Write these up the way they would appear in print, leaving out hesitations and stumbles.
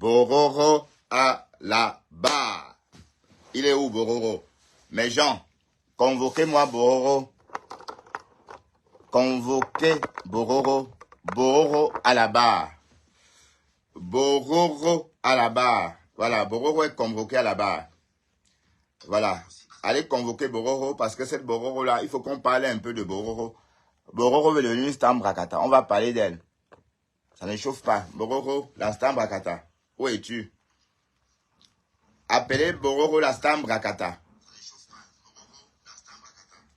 Bororo à la barre. Il est où, Bororo? Mes gens, convoquez-moi Bororo. Convoquez Bororo. Bororo à la barre. Bororo à la barre. Voilà, Bororo est convoqué à la barre. Voilà. Allez convoquer Bororo parce que cette Bororo-là, il faut qu'on parle un peu de Bororo. Bororo veut devenir Stambrakata. On va parler d'elle. Ça ne chauffe pas. Bororo, la Stambrakata. Où es-tu? Appelez Bororo la Stambrakata.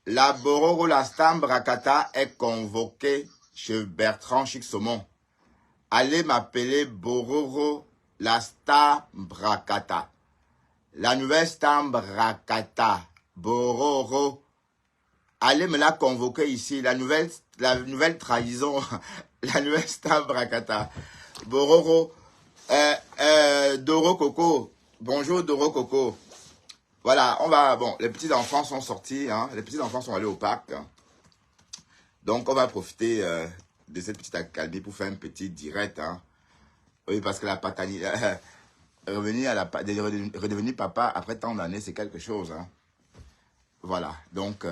La Bororo la Stambrakata est convoquée chez Bertrand Chic-Saumon. Allez m'appeler Bororo la Stambrakata. La nouvelle Stambrakata. Bororo. Allez me la convoquer ici. La nouvelle trahison. La nouvelle Stambrakata. Bororo. Doro Coco. Bonjour Doro Coco. Voilà, on va... Bon, les petits enfants sont sortis. Hein, les petits enfants sont allés au parc. Hein. Donc, on va profiter de cette petite accalmie pour faire un petit direct. Hein. Oui, parce que la paternité... redevenir papa après tant d'années, c'est quelque chose. Hein. Voilà, donc...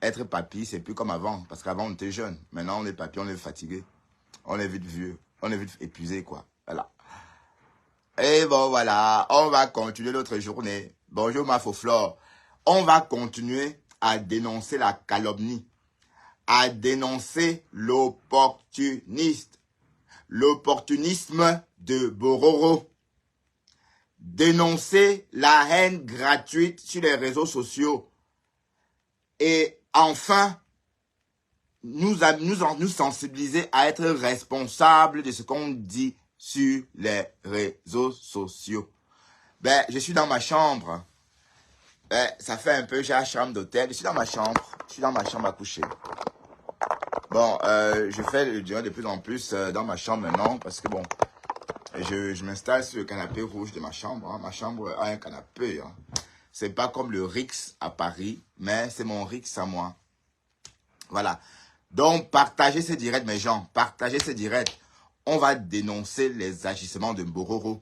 être papy, c'est plus comme avant. Parce qu'avant, on était jeune. Maintenant, on est papy, on est fatigué. On est vite vieux. On est vite épuisé, quoi. Voilà. Et bon, voilà. On va continuer notre journée. Bonjour, ma faux-flore. On va continuer à dénoncer la calomnie. À dénoncer l'opportuniste. L'opportunisme de Bororo. Dénoncer la haine gratuite sur les réseaux sociaux. Et enfin, nous sensibiliser à être responsables de ce qu'on dit sur les réseaux sociaux. Ben, je suis dans ma chambre. Ben, ça fait un peu, j'ai la chambre d'hôtel. Je suis dans ma chambre. Je suis dans ma chambre à coucher. Bon, je fais le direct de plus en plus dans ma chambre maintenant parce que bon, je m'installe sur le canapé rouge de ma chambre. Hein. Ma chambre a un canapé. Hein. C'est pas comme le Rix à Paris, mais c'est mon Rix à moi. Voilà. Donc, partagez ces directs, mes gens. Partagez ces directs. On va dénoncer les agissements de Bororo.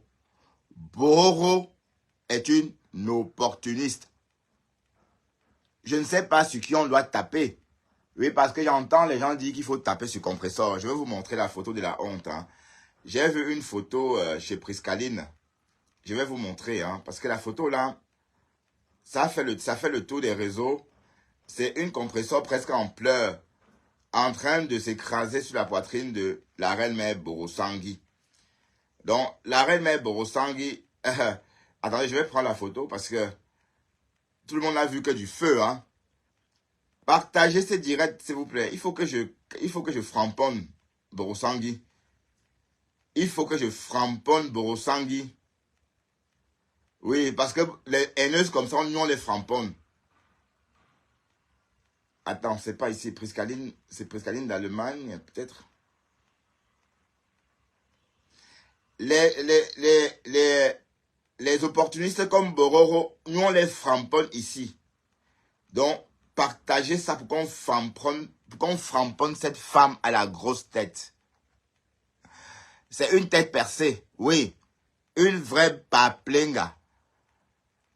Bororo est une opportuniste. Je ne sais pas sur qui on doit taper. Oui, parce que j'entends les gens dire qu'il faut taper sur compresseur. Je vais vous montrer la photo de la honte. Hein. J'ai vu une photo chez Priscaline. Je vais vous montrer. Hein, parce que la photo là, ça fait le tour des réseaux. C'est une compresseur presque en pleurs, en train de s'écraser sur la poitrine de la reine mère Borosangui. Donc, la reine mère Borosangui... attendez, je vais prendre la photo parce que tout le monde n'a vu que du feu. Hein. Partagez ces directs, s'il vous plaît. Il faut que je framponne Borosangui. Il faut que je framponne Borosangui. Oui, parce que les haineuses comme ça, nous on les framponne. Attends, c'est pas ici, Priscaline, c'est Priscaline d'Allemagne, peut-être. Les opportunistes comme Bororo, nous on les framponne ici. Donc, partagez ça pour qu'on framponne cette femme à la grosse tête. C'est une tête percée, oui. Une vraie paplenga.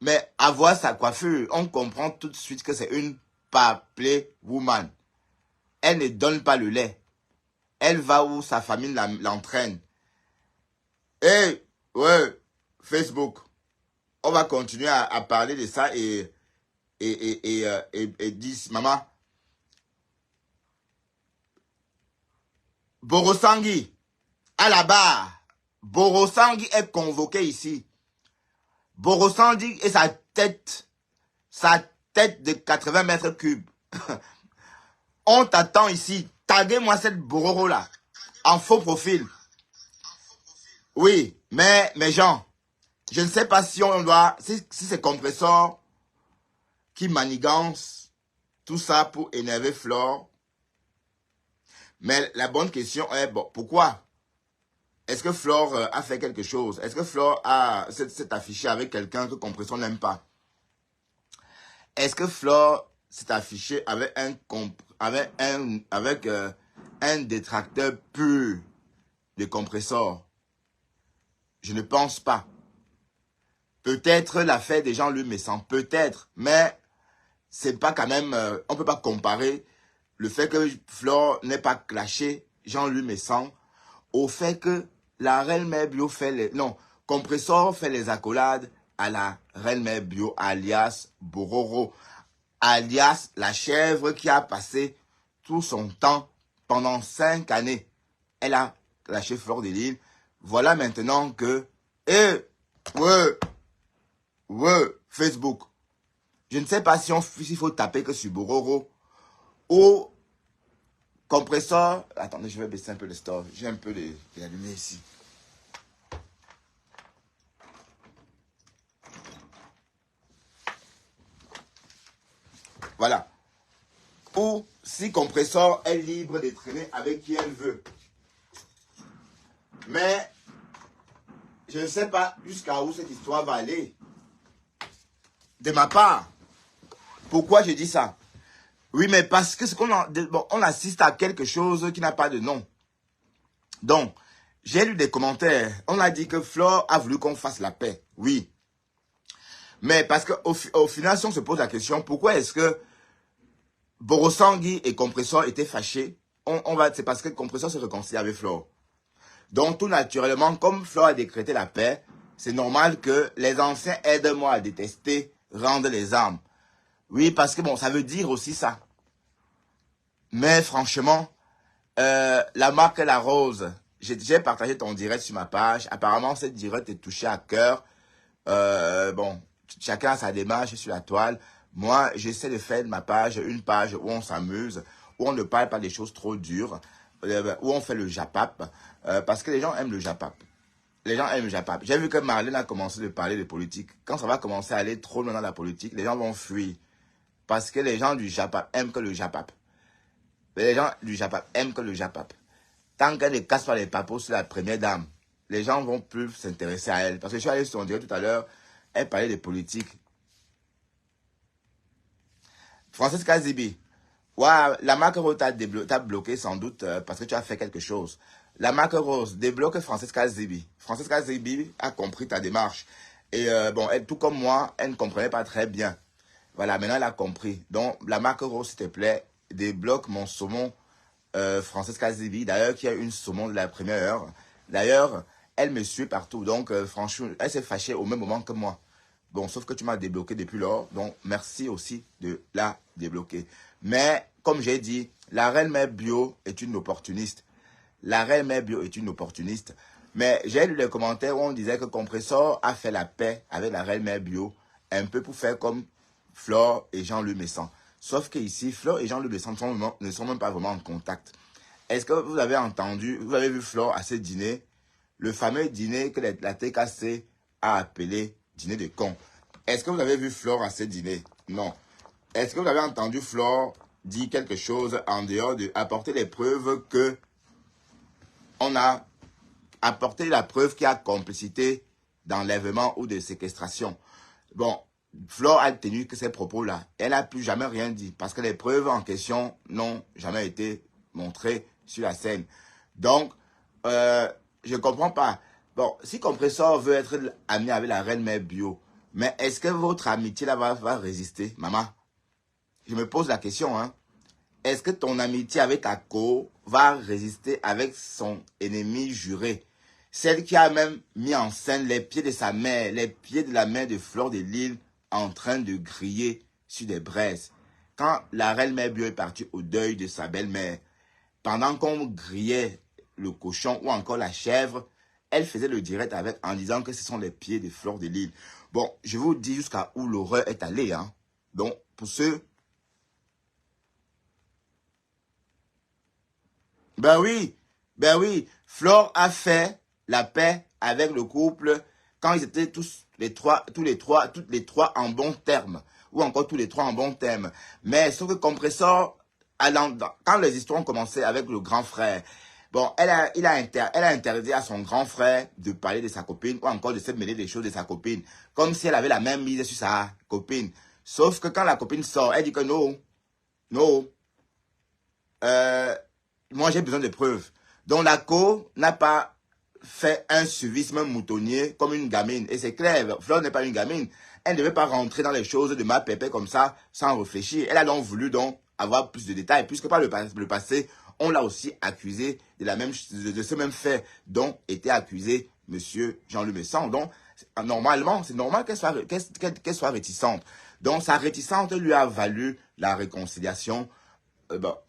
Mais à voir sa coiffure, on comprend tout de suite que c'est une paplé woman. Elle ne donne pas le lait. Elle va où sa famille l'entraîne. Et, ouais, Facebook. On va continuer à parler de ça et dire, maman, Borosangui, à la barre. Borosangui est convoqué ici. Borosangui et sa tête de 80 mètres cubes. On t'attend ici. Taguez-moi cette Bororo là. En faux profil. Oui, mais mes gens, je ne sais pas si on doit... Si c'est compresseur qui manigance tout ça pour énerver Flore. Mais la bonne question est, bon, pourquoi? Est-ce que Flore a fait quelque chose? Est-ce que Flore s'est affiché avec quelqu'un que compresseur n'aime pas? Est-ce que Flore s'est affiché avec un détracteur pur de compresseur? Je ne pense pas. Peut-être l'affaire des Jean-Louis Messan, peut-être, mais c'est pas quand même, on peut pas comparer le fait que Flore n'ait pas clashé Jean-Louis Messan au fait que la Reine Mère Bio fait les... Non, Compressor fait les accolades à la Reine Mère Bio, alias Bororo, alias la chèvre qui a passé tout son temps pendant 5 années. Elle a lâché Fleur de Lys. Voilà maintenant que... Facebook. Je ne sais pas s'il faut taper que sur Bororo ou Compressor. Attendez, je vais baisser un peu le store. J'ai un peu les allumés ici. Voilà. Ou si Compressor est libre de traîner avec qui elle veut. Mais je ne sais pas jusqu'à où cette histoire va aller. De ma part. Pourquoi je dis ça? Oui, mais parce que on assiste à quelque chose qui n'a pas de nom. Donc, j'ai lu des commentaires. On a dit que Flore a voulu qu'on fasse la paix. Oui. Mais parce qu'au final, si on se pose la question, pourquoi est-ce que Borosangui et Compressor étaient fâchés? C'est parce que Compressor se réconcilie avec Flore. Donc, tout naturellement, comme Flore a décrété la paix, c'est normal que les anciens aident-moi à détester, rendent les armes. Oui, parce que bon, ça veut dire aussi ça. Mais franchement, la marque La Rose, j'ai partagé ton direct sur ma page. Apparemment, cette direct est touchée à cœur. Bon, chacun a sa démarche sur la toile. Moi, j'essaie de faire de ma page une page où on s'amuse, où on ne parle pas des choses trop dures, où on fait le japap, parce que les gens aiment le japap. Les gens aiment le japap. J'ai vu que Marlène a commencé de parler de politique. Quand ça va commencer à aller trop loin dans la politique, les gens vont fuir. Parce que les gens du japap aiment que le japap. Les gens du japap aiment que le japap. Tant qu'elle ne casse pas les papos sur la première dame, les gens vont plus s'intéresser à elle. Parce que je suis allé sur son direct tout à l'heure, elle parlait de politique. Francesca Zibi. Ouais, la marque Rose t'a bloqué sans doute parce que tu as fait quelque chose. La marque Rose débloque Francesca Zibi. Francesca Zibi a compris ta démarche. Et bon, elle, tout comme moi, elle ne comprenait pas très bien. Voilà, maintenant elle a compris. Donc, la marque Rose, s'il te plaît, débloque mon saumon Francesca Zibi. D'ailleurs, qui a une saumon de la première heure. D'ailleurs, elle me suit partout. Donc, franchement, elle s'est fâchée au même moment que moi. Bon, sauf que tu m'as débloqué depuis lors. Donc, merci aussi de la débloquer. Mais, comme j'ai dit, la Reine Mère Bio est une opportuniste. La Reine Mère Bio est une opportuniste. Mais j'ai lu les commentaires où on disait que Compressor a fait la paix avec la Reine Mère Bio. Un peu pour faire comme Flore et Jean-Louis Messan. Sauf que ici, Flore et Jean-Louis Messan ne sont même pas vraiment en contact. Est-ce que vous avez entendu, vous avez vu Flore à ce dîner? Le fameux dîner que la TKC a appelé dîner de cons. Est-ce que vous avez vu Flore à ce dîner? Non. Est-ce que vous avez entendu Flore dire quelque chose en dehors de apporter les preuves que on a apporté la preuve qu'il y a complicité d'enlèvement ou de séquestration? Bon, Flore a tenu que ces propos-là. Elle n'a plus jamais rien dit parce que les preuves en question n'ont jamais été montrées sur la scène. Donc, je ne comprends pas. Bon, si Compressor veut être ami avec la Reine Mère Bio, mais est-ce que votre amitié là va résister, maman? Je me pose la question, hein. Est-ce que ton amitié avec Ako va résister avec son ennemi juré? Celle qui a même mis en scène les pieds de sa mère, les pieds de la mère de Fleur de Lys en train de griller sur des braises. Quand la Reine Mère Bio est partie au deuil de sa belle-mère, pendant qu'on grillait le cochon ou encore la chèvre, elle faisait le direct avec en disant que ce sont les pieds de Fleur de Lys. Bon, je vous dis jusqu'à où l'horreur est allée, hein. Donc, pour ceux... Ben oui, Flore a fait la paix avec le couple quand ils étaient tous les trois en bons termes, ou encore tous les trois en bons termes. Mais sauf que Compressor, quand les histoires ont commencé avec le grand frère, bon, elle a interdit à son grand frère de parler de sa copine, ou encore de se mêler des choses de sa copine, comme si elle avait la même mise sur sa copine. Sauf que quand la copine sort, elle dit que non, moi j'ai besoin de preuves. Donc la co n'a pas fait un suivisme moutonnier comme une gamine. Et c'est clair, Fleur n'est pas une gamine. Elle ne devait pas rentrer dans les choses de ma pépé comme ça, sans réfléchir. Elle a donc voulu donc avoir plus de détails, puisque par le passé, on l'a aussi accusé de ce même fait dont était accusé monsieur Jean-Luc Messon. Donc, normalement, c'est normal qu'elle soit réticente. Donc, sa réticence lui a valu la réconciliation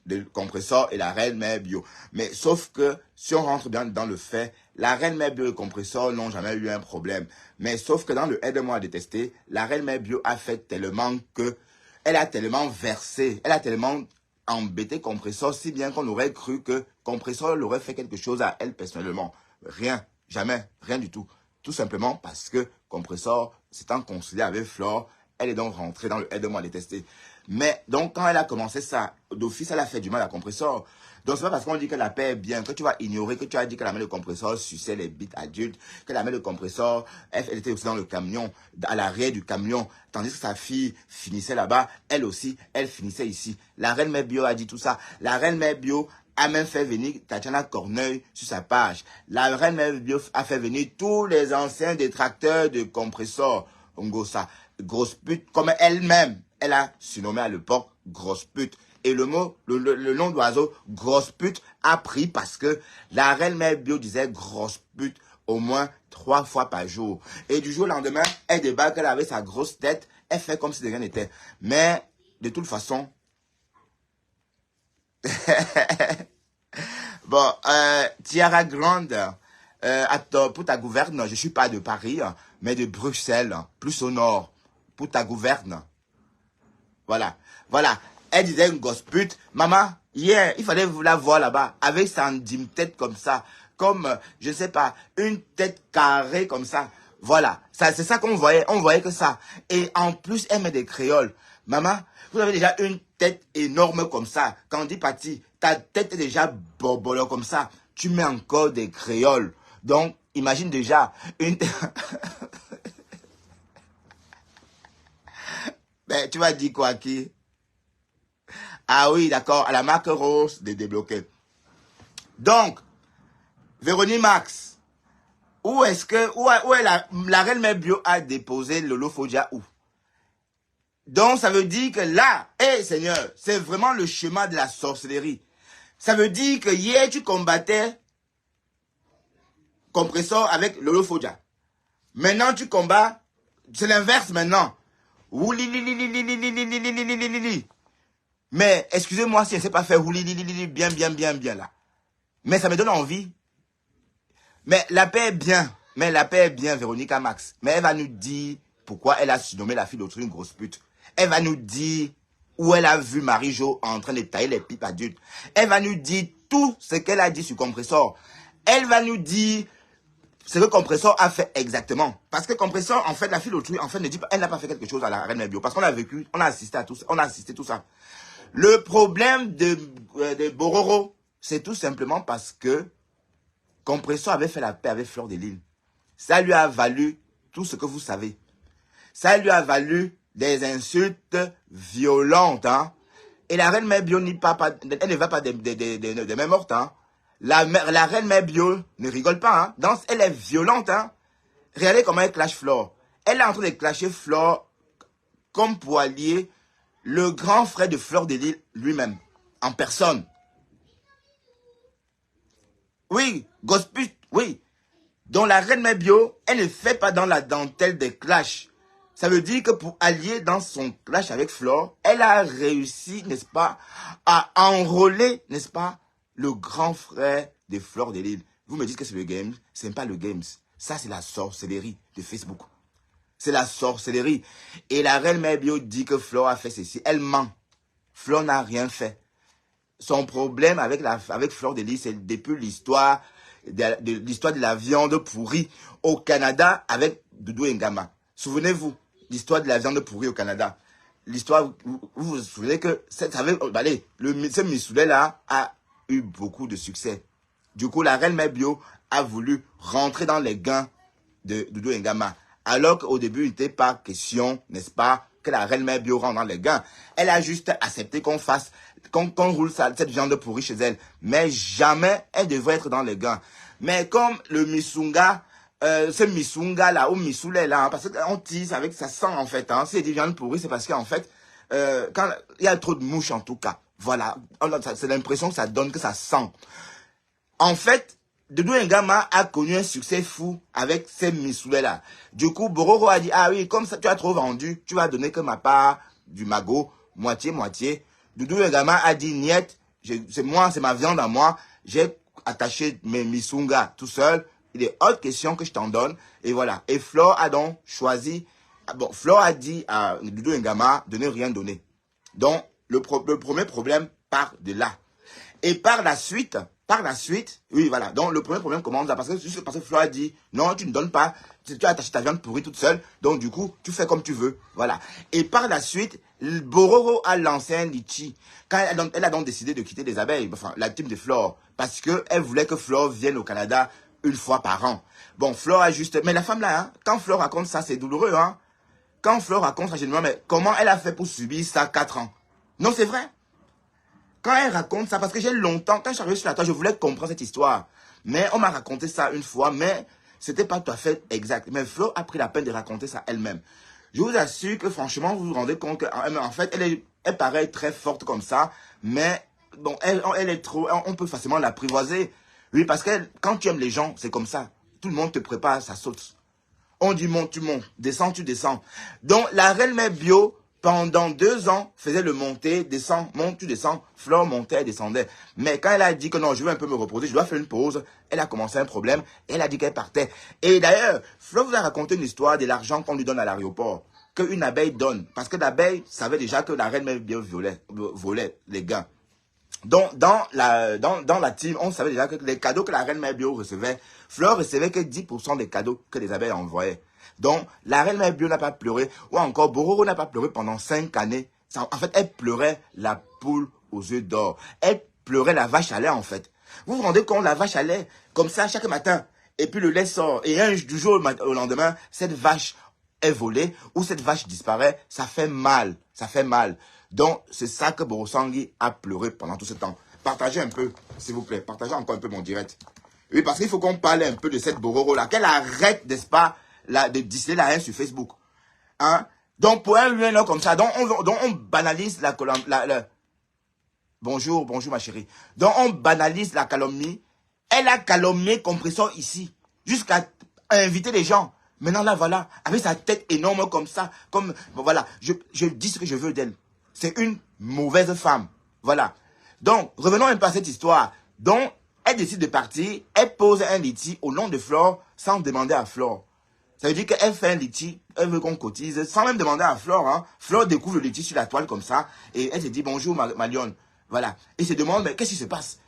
le compresseur et la reine mère bio. Mais sauf que, si on rentre bien dans le fait, la reine mère bio et le compresseur n'ont jamais eu un problème. Mais sauf que dans le aide-moi à détester, la reine mère bio a fait tellement que, elle a tellement versé, elle a tellement embêté compresseur, si bien qu'on aurait cru que compresseur l'aurait fait quelque chose à elle personnellement. Rien, jamais, rien du tout. Tout simplement parce que compresseur, s'étant concilié avec Flore, elle est donc rentrée dans le aide-moi à détester. Mais donc, quand elle a commencé ça, d'office, elle a fait du mal à compresseur. Donc, c'est pas parce qu'on dit que la paix est bien, que tu vas ignorer, que tu as dit que la mère de compresseur suçait les bites adultes, que la mère de compresseur, elle était aussi dans le camion, à l'arrière du camion, tandis que sa fille finissait là-bas, elle aussi, elle finissait ici. La reine mère bio a dit tout ça. La reine mère bio a même fait venir Tatiana Corneuil sur sa page. La reine mère bio a fait venir tous les anciens détracteurs de compresseur. Ngosa, grosse pute, comme elle-même. Elle a surnommé à l'époque grosse pute. Et le mot, le nom d'oiseau, grosse pute, a pris parce que la reine mère bio disait grosse pute au moins 3 fois par jour. Et du jour au lendemain, elle débarque, elle avait sa grosse tête, elle fait comme si de rien n'était. Mais, de toute façon, bon, Tiara Grande, pour ta gouverne, je suis pas de Paris, mais de Bruxelles, plus au nord, pour ta gouverne. Voilà, voilà. Elle disait une gosse pute. Maman, hier, il fallait vous la voir là-bas, avec sa tête comme ça, comme, je sais pas, une tête carrée comme ça. Voilà, ça, c'est ça qu'on voyait, on voyait que ça. Et en plus, elle met des créoles. Maman, vous avez déjà une tête énorme comme ça. Quand on dit Pati, ta tête est déjà bobolo comme ça. Tu mets encore des créoles. Donc, imagine déjà une... Ben, tu vas dire quoi, qui? Ah oui, d'accord, à la marque rose de débloquer. Donc, Véronique Max, où est la reine mère bio a déposé Lolo Fodia où? Donc, ça veut dire que là, Seigneur, c'est vraiment le chemin de la sorcellerie. Ça veut dire que hier, tu combattais compresseur avec Lolo Fodia. Maintenant, tu combats, c'est l'inverse maintenant. Mais excusez-moi si elle ne sait pas faire bien là. Mais ça me donne envie. Mais la paix est bien. Mais la paix est bien, Véronique Max. Mais elle va nous dire pourquoi elle a surnommé la fille d'autrui une grosse pute. Elle va nous dire où elle a vu Marie-Jo en train de tailler les pipes adultes. Elle va nous dire tout ce qu'elle a dit sur Compresseur. Elle va nous dire ce que Compresseur a fait exactement. Parce que Compresseur, en fait, la fille d'autrui, en fait, ne dit pas, elle n'a pas fait quelque chose à la reine mère bio. Parce qu'on a vécu, on a assisté à tout ça, on a assisté tout ça. Le problème de Bororo, c'est tout simplement parce que Compresseur avait fait la paix avec Fleur de Lille. Ça lui a valu tout ce que vous savez. Ça lui a valu des insultes violentes. Hein? Et la reine mère bio, elle ne va pas de main morte. Hein? La reine mère bio ne rigole pas. Hein? Donc, elle est violente. Hein? Regardez comment elle clash Flore. Elle est en train de clasher Flore comme pour allier le grand frère de Fleur de Lille lui-même, en personne. Oui, gospel, oui. Donc la reine mère bio, elle ne fait pas dans la dentelle des clashs. Ça veut dire que pour allier dans son clash avec Flore, elle a réussi, n'est-ce pas, à enrôler, n'est-ce pas, le grand frère de Fleur de Lille. Vous me dites que c'est le game, ce n'est pas le games. Ça, c'est la sorcellerie de Facebook. C'est la sorcellerie. Et la reine mère bio dit que Flore a fait ceci. Elle ment. Flore n'a rien fait. Son problème avec Fleur de Lille, c'est depuis l'histoire de la viande pourrie au Canada avec Doudou Ngama. Souvenez-vous, l'histoire de la viande pourrie au Canada. L'histoire, vous vous souvenez que ce Missoulet-là a eu beaucoup de succès. Du coup, la reine mère bio a voulu rentrer dans les gains de Doudou Ngama. Alors qu'au début, il n'était pas question, n'est-ce pas, que la reine mère bio rentre dans les gains. Elle a juste accepté qu'on roule cette viande pourrie chez elle. Mais jamais elle devrait être dans les gains. Mais comme le Missunga, ce Missunga là, ou Missoulé là, hein, parce qu'on tisse avec ça sent en fait. Hein. Si c'est des viandes pourries, c'est parce qu'en fait, quand il y a trop de mouches en tout cas. Voilà, c'est l'impression que ça donne, que ça sent. En fait, Doudou Ngama a connu un succès fou avec ces Missoulés là. Du coup, Bororo a dit, ah oui, comme ça tu as trop vendu, tu vas donner que ma part du magot, moitié-moitié. Doudou Ngama a dit, niet, c'est moi, c'est ma viande à moi, j'ai attaché mes Missunga tout seul, il est hors question que je t'en donne, et voilà. Et Flore a donc choisi, bon, Flore a dit à Doudou Ngama de ne rien donner. Donc, le premier problème part de là. Et par la suite, oui, voilà. Donc, le premier problème commence là. Parce que Flore a dit, non, tu ne donnes pas. Tu as attaché ta viande pourrie toute seule. Donc, du coup, tu fais comme tu veux. Voilà. Et par la suite, Bororo a lancé un litchi. Quand elle a donc décidé de quitter les abeilles, enfin, la team de Flore. Parce qu'elle voulait que Flore vienne au Canada une fois par an. Bon, Flore a juste... Mais la femme là, hein, quand Flore raconte ça, c'est douloureux, hein. Quand Flore raconte ça, je me demande, mais comment elle a fait pour subir ça 4 ans? Non, c'est vrai. Quand elle raconte ça, parce que j'ai longtemps, quand je suis arrivé sur la toile, je voulais comprendre cette histoire. Mais on m'a raconté ça une fois, mais c'était pas tout à fait exact. Mais Flo a pris la peine de raconter ça elle-même. Je vous assure que franchement, vous vous rendez compte qu'en fait, elle paraît très forte comme ça, mais bon, elle est trop, on peut facilement l'apprivoiser. Oui, parce que quand tu aimes les gens, c'est comme ça. Tout le monde te prépare, ça saute. On dit monte, tu montes, descends, tu descends. Donc la reine mère bio, pendant 2 ans, faisait le monter, descend, monte, tu descends. Flore montait, elle descendait. Mais quand elle a dit que non, je veux un peu me reposer, je dois faire une pause, elle a commencé un problème, et elle a dit qu'elle partait. Et d'ailleurs, Flore vous a raconté une histoire de l'argent qu'on lui donne à l'aéroport, qu'une abeille donne. Parce que l'abeille savait déjà que la reine mère bio volait les gains. Donc, dans la team, on savait déjà que les cadeaux que la reine mère bio recevait, Flore recevait que 10% des cadeaux que les abeilles envoyaient. Donc, la reine mère bio n'a pas pleuré, ou encore Bororo n'a pas pleuré pendant 5 années. En fait, elle pleurait la poule aux yeux d'or. Elle pleurait la vache à lait, en fait. Vous vous rendez compte, la vache à lait, comme ça, chaque matin, et puis le lait sort, et du jour au lendemain, cette vache est volée, ou cette vache disparaît, ça fait mal, ça fait mal. Donc, c'est ça que Borosangui a pleuré pendant tout ce temps. Partagez un peu, s'il vous plaît. Partagez encore un peu mon direct. Oui, parce qu'il faut qu'on parle un peu de cette Bororo-là. Qu'elle arrête, n'est-ce pas, de distiller la haine sur Facebook. Hein? Donc, pour un humain comme ça, donc on banalise Bonjour ma chérie. Donc, on banalise la calomnie. Elle a calomnié Compressor ici, jusqu'à inviter les gens. Maintenant, là, voilà, avec sa tête énorme comme ça, comme, bon, voilà, je dis ce que je veux d'elle. C'est une mauvaise femme. Voilà. Donc, revenons un peu à cette histoire. Donc, elle décide de partir. Elle pose un litige au nom de Flore sans demander à Flore. Ça veut dire qu'elle fait un litige. Elle veut qu'on cotise sans même demander à Flore. Hein. Flore découvre le litige sur la toile comme ça. Et elle se dit bonjour ma lionne. Voilà. Et se demande mais qu'est-ce qui se passe?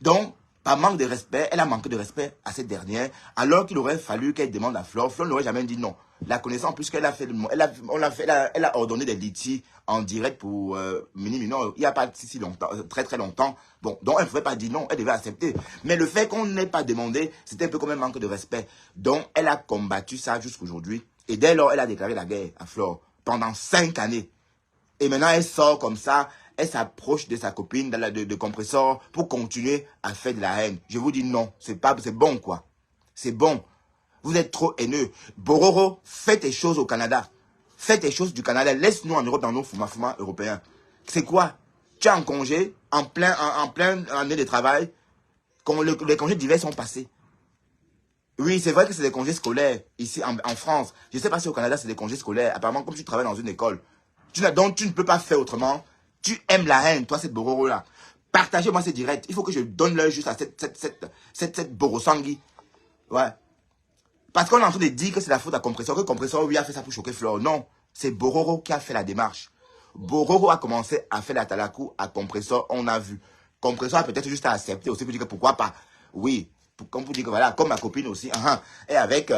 Donc, par manque de respect, elle a manqué de respect à cette dernière, alors qu'il aurait fallu qu'elle demande à Flore. Flore n'aurait jamais dit non. La connaissant, puisqu'elle a fait, elle a ordonné des litiges en direct pour Minimino, il n'y a pas si longtemps, très très longtemps. Bon, donc elle ne pouvait pas dire non, elle devait accepter. Mais le fait qu'on n'ait pas demandé, c'était un peu comme un manque de respect. Donc elle a combattu ça jusqu'aujourd'hui. Et dès lors, elle a déclaré la guerre à Flore pendant 5 années. Et maintenant, elle sort comme ça, elle s'approche de sa copine de Compressor pour continuer à faire de la haine. Je vous dis non, c'est bon quoi. C'est bon. Vous êtes trop haineux. Bororo, fais tes choses au Canada. Fais tes choses du Canada. Laisse-nous en Europe dans nos fuma européens. C'est quoi? Tu es en congé, en plein année de travail. Les congés d'hiver sont passés. Oui, c'est vrai que c'est des congés scolaires ici en France. Je ne sais pas si au Canada c'est des congés scolaires. Apparemment, comme tu travailles dans une école. Donc tu ne peux pas faire autrement. Tu aimes la haine, toi, cette Bororo-là. Partagez-moi ces directs. Il faut que je donne l'œil juste à cette Borosangui. Ouais. Parce qu'on est en train de dire que c'est la faute à Compressor, que Compressor, lui, a fait ça pour choquer Flore. Non. C'est Bororo qui a fait la démarche. Bororo a commencé à faire la talakou à Compressor, on a vu. Compressor a peut-être juste à accepter aussi pour dire que pourquoi pas. Oui. Comme pour dire que voilà, comme ma copine aussi. Et avec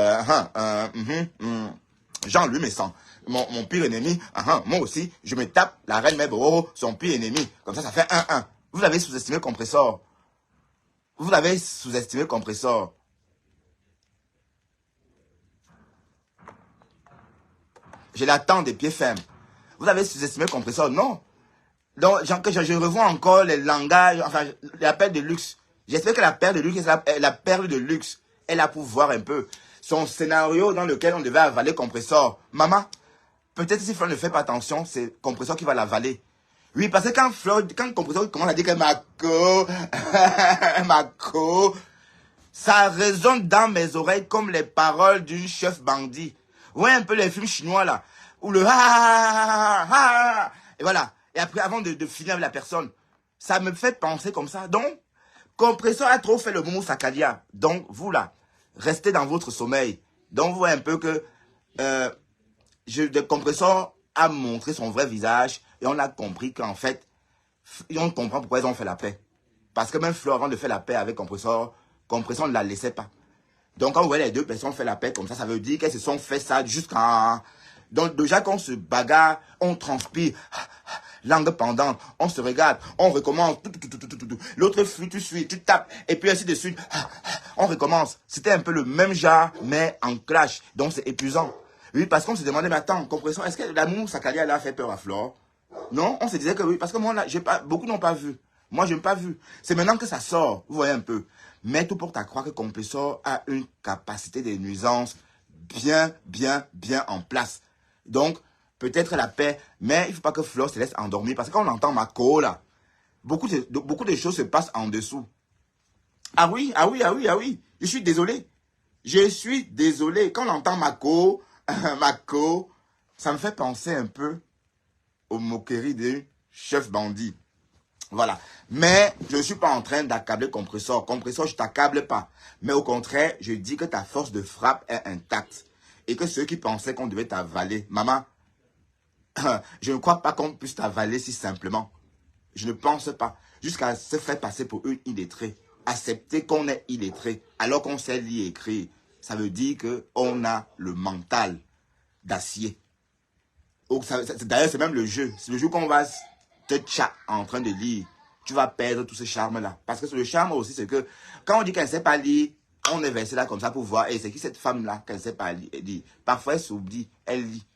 Jean-Louis Messan. Mon pire ennemi, moi aussi, je me tape la reine mère Bororo, son pire ennemi. Comme ça fait 1-1. Vous l'avez sous-estimé Compressor. Vous l'avez sous-estimé Compressor. Je l'attends des pieds fermes. Vous avez sous-estimé Compressor, non. Donc, je revois encore les langages, enfin, l'appel de luxe. J'espère que la perle de luxe, la perle de luxe, elle a pour voir un peu son scénario dans lequel on devait avaler Compressor. Maman, peut-être si Fleur ne fait pas attention, c'est Compressor qui va l'avaler. Oui, parce que quand Compressor commence à dire que Marco, Marco, ça résonne dans mes oreilles comme les paroles d'une chef bandit. Ouais, un peu les films chinois là, où le ha, et voilà. Et après, avant de finir avec la personne, ça me fait penser comme ça. Donc, Compressor a trop fait le Moumou Sakalia. Donc, vous là, restez dans votre sommeil. Donc, vous voyez un peu que le Compressor a montré son vrai visage et on a compris qu'en fait, on comprend pourquoi ils ont fait la paix. Parce que même Fleur, avant de faire la paix avec Compressor ne la laissait pas. Donc, quand vous voyez les deux personnes faire la paix comme ça veut dire qu'elles se sont fait ça jusqu'à... Donc, déjà, quand on se bagarre, on transpire, langue pendante, on se regarde, on recommence, l'autre fuit, tu suis, tu tapes, et puis ainsi de suite, on recommence. C'était un peu le même genre, mais en clash. Donc, c'est épuisant. Oui, parce qu'on se demandait, mais attends, Compressor, est-ce que l'amour Sakalia a fait peur à Flore? Non, on se disait que oui, parce que moi, beaucoup n'ont pas vu. Moi, je n'ai pas vu. C'est maintenant que ça sort, vous voyez un peu. Mais tout porte à croire que Compressor a une capacité de nuisance bien en place. Donc, peut-être la paix, mais il ne faut pas que Flore se laisse endormir. Parce que quand on entend Mako, là, beaucoup de choses se passent en dessous. Ah oui. Je suis désolé. Quand on entend Mako, Mako, ça me fait penser un peu aux moqueries des chefs bandits. Voilà. Mais je ne suis pas en train d'accabler Compressor. Compressor, je ne t'accable pas. Mais au contraire, je dis que ta force de frappe est intacte. Et que ceux qui pensaient qu'on devait t'avaler, maman, je ne crois pas qu'on puisse t'avaler si simplement. Je ne pense pas. Jusqu'à se faire passer pour une illettrée. Accepter qu'on est illettré alors qu'on sait lire et écrire. Ça veut dire qu'on a le mental d'acier. D'ailleurs, c'est même le jeu. C'est le jeu qu'on va te chat en train de lire. Tu vas perdre tout ce charme-là. Parce que le charme aussi, c'est que quand on dit qu'elle ne sait pas lire, on est versé là comme ça pour voir. Et c'est qui cette femme-là qu'elle ne sait pas lire? Elle dit. Parfois, elle s'oublie, elle lit.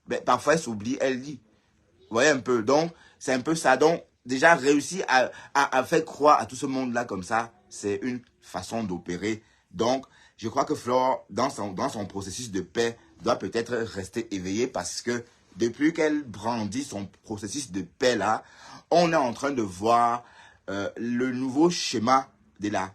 Mais parfois, elle s'oublie, elle lit. Vous voyez un peu. Donc, c'est un peu ça. Donc, déjà, réussir à faire croire à tout ce monde-là comme ça, c'est une façon d'opérer. Donc, je crois que Flore, dans son processus de paix, doit peut-être rester éveillée parce que depuis qu'elle brandit son processus de paix là, on est en train de voir le nouveau schéma de la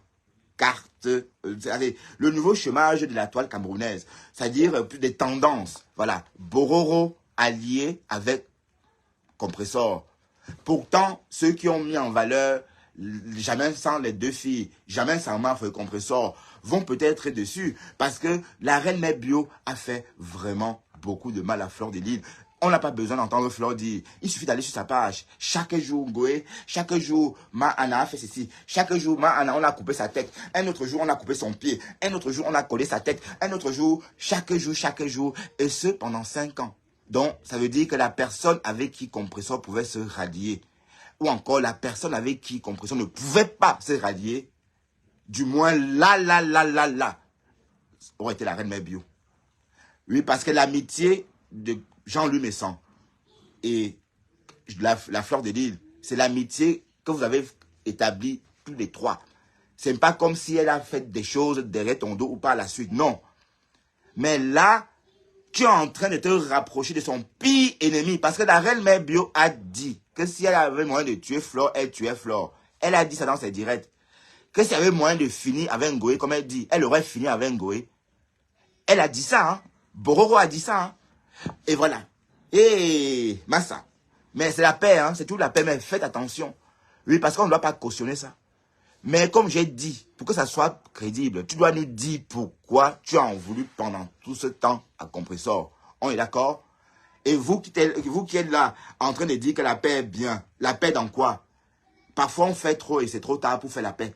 carte, le nouveau schéma de la toile camerounaise, c'est-à-dire plus des tendances. Voilà, Bororo allié avec Compressor. Pourtant, ceux qui ont mis en valeur Jamais sans les deux filles, jamais sans Mafre et Compressor, vont peut-être être dessus parce que la reine mère bio a fait vraiment beaucoup de mal à Fleur de Lys. On n'a pas besoin d'entendre Fleur dire. Il suffit d'aller sur sa page. Chaque jour, Goé, chaque jour, Ma Anna a fait ceci. Chaque jour, Ma Anna, on a coupé sa tête. Un autre jour, on a coupé son pied. Un autre jour, on a collé sa tête. Un autre jour, chaque jour. Et ce, pendant 5 ans. Donc, ça veut dire que la personne avec qui Compressor pouvait se rallier, ou encore la personne avec qui Compressor ne pouvait pas se rallier, du moins là, aurait été la reine mère bio. Oui, parce que l'amitié de Jean-Louis Messon et la Fleur de Lys, c'est l'amitié que vous avez établie tous les trois. C'est pas comme si elle a fait des choses derrière ton dos ou par la suite, non. Mais là, tu es en train de te rapprocher de son pire ennemi. Parce que la reine mère bio a dit que si elle avait moyen de tuer Flore, elle tuait Flore. Elle a dit ça dans ses directs. Que si elle avait moyen de finir avec Ngoé, comme elle dit, elle aurait fini avec Ngoé. Elle a dit ça, hein. Bororo a dit ça, hein. Et voilà. Et Massa. Mais c'est la paix, hein. C'est tout la paix, mais faites attention. Oui, parce qu'on ne doit pas cautionner ça. Mais comme j'ai dit, pour que ça soit crédible, tu dois nous dire pourquoi tu as en voulu pendant tout ce temps à Compressor. On est d'accord? Et vous qui êtes là, en train de dire que la paix est bien, la paix dans quoi? Parfois on fait trop et c'est trop tard pour faire la paix.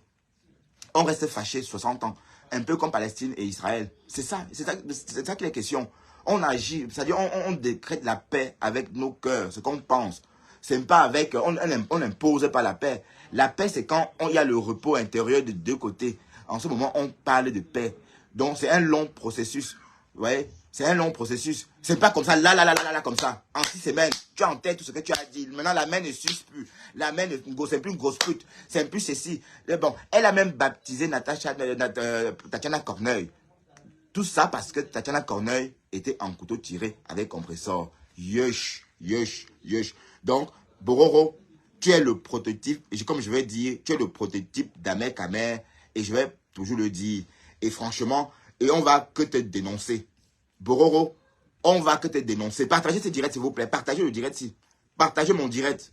On reste fâché 60 ans, un peu comme Palestine et Israël. C'est ça qui est question. On agit, c'est-à-dire on décrète la paix avec nos cœurs, ce qu'on pense. C'est pas avec, on n'impose pas la paix. La paix, c'est quand il y a le repos intérieur de deux côtés. En ce moment, on parle de paix. Donc, c'est un long processus. Ouais, c'est un long processus. C'est pas comme ça, là, comme ça. En 6 semaines, Tu enterres tout ce que tu as dit. Maintenant, la mère ne suce plus. La mère, c'est plus une grosse pute. C'est plus ceci. Mais bon, elle a même baptisé Tatiana Corneille. Tout ça parce que Tatiana Corneille était en couteau tiré avec compresseur. Yush, yush, yush. Donc, Bororo, tu es le prototype, et comme je vais dire, tu es le prototype d'Amer Kamer, et je vais toujours le dire. Et franchement, et on va que te dénoncer. Bororo, on va que te dénoncer. Partagez ce direct, s'il vous plaît. Partagez le direct, si. Partagez mon direct.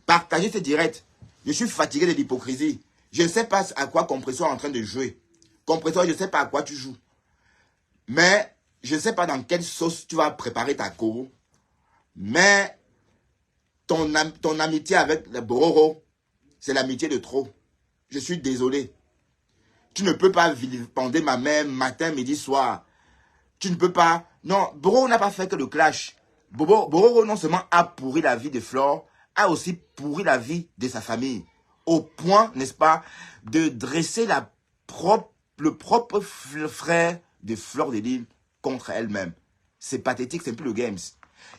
Partagez ce direct. Je suis fatigué de l'hypocrisie. Je ne sais pas à quoi Compresseur est en train de jouer. Compresseur, je ne sais pas à quoi tu joues. Mais je ne sais pas dans quelle sauce tu vas préparer ta cour. Mais ton amitié avec le Bororo, c'est l'amitié de trop. Je suis désolé. Tu ne peux pas vilipender ma mère matin, midi, soir. Tu ne peux pas... Non, Bororo n'a pas fait que le clash. Bororo non seulement a pourri la vie de Flore, a aussi pourri la vie de sa famille. Au point, n'est-ce pas, de dresser le propre frère de Fleur de Lys contre elle-même. C'est pathétique, c'est plus le games.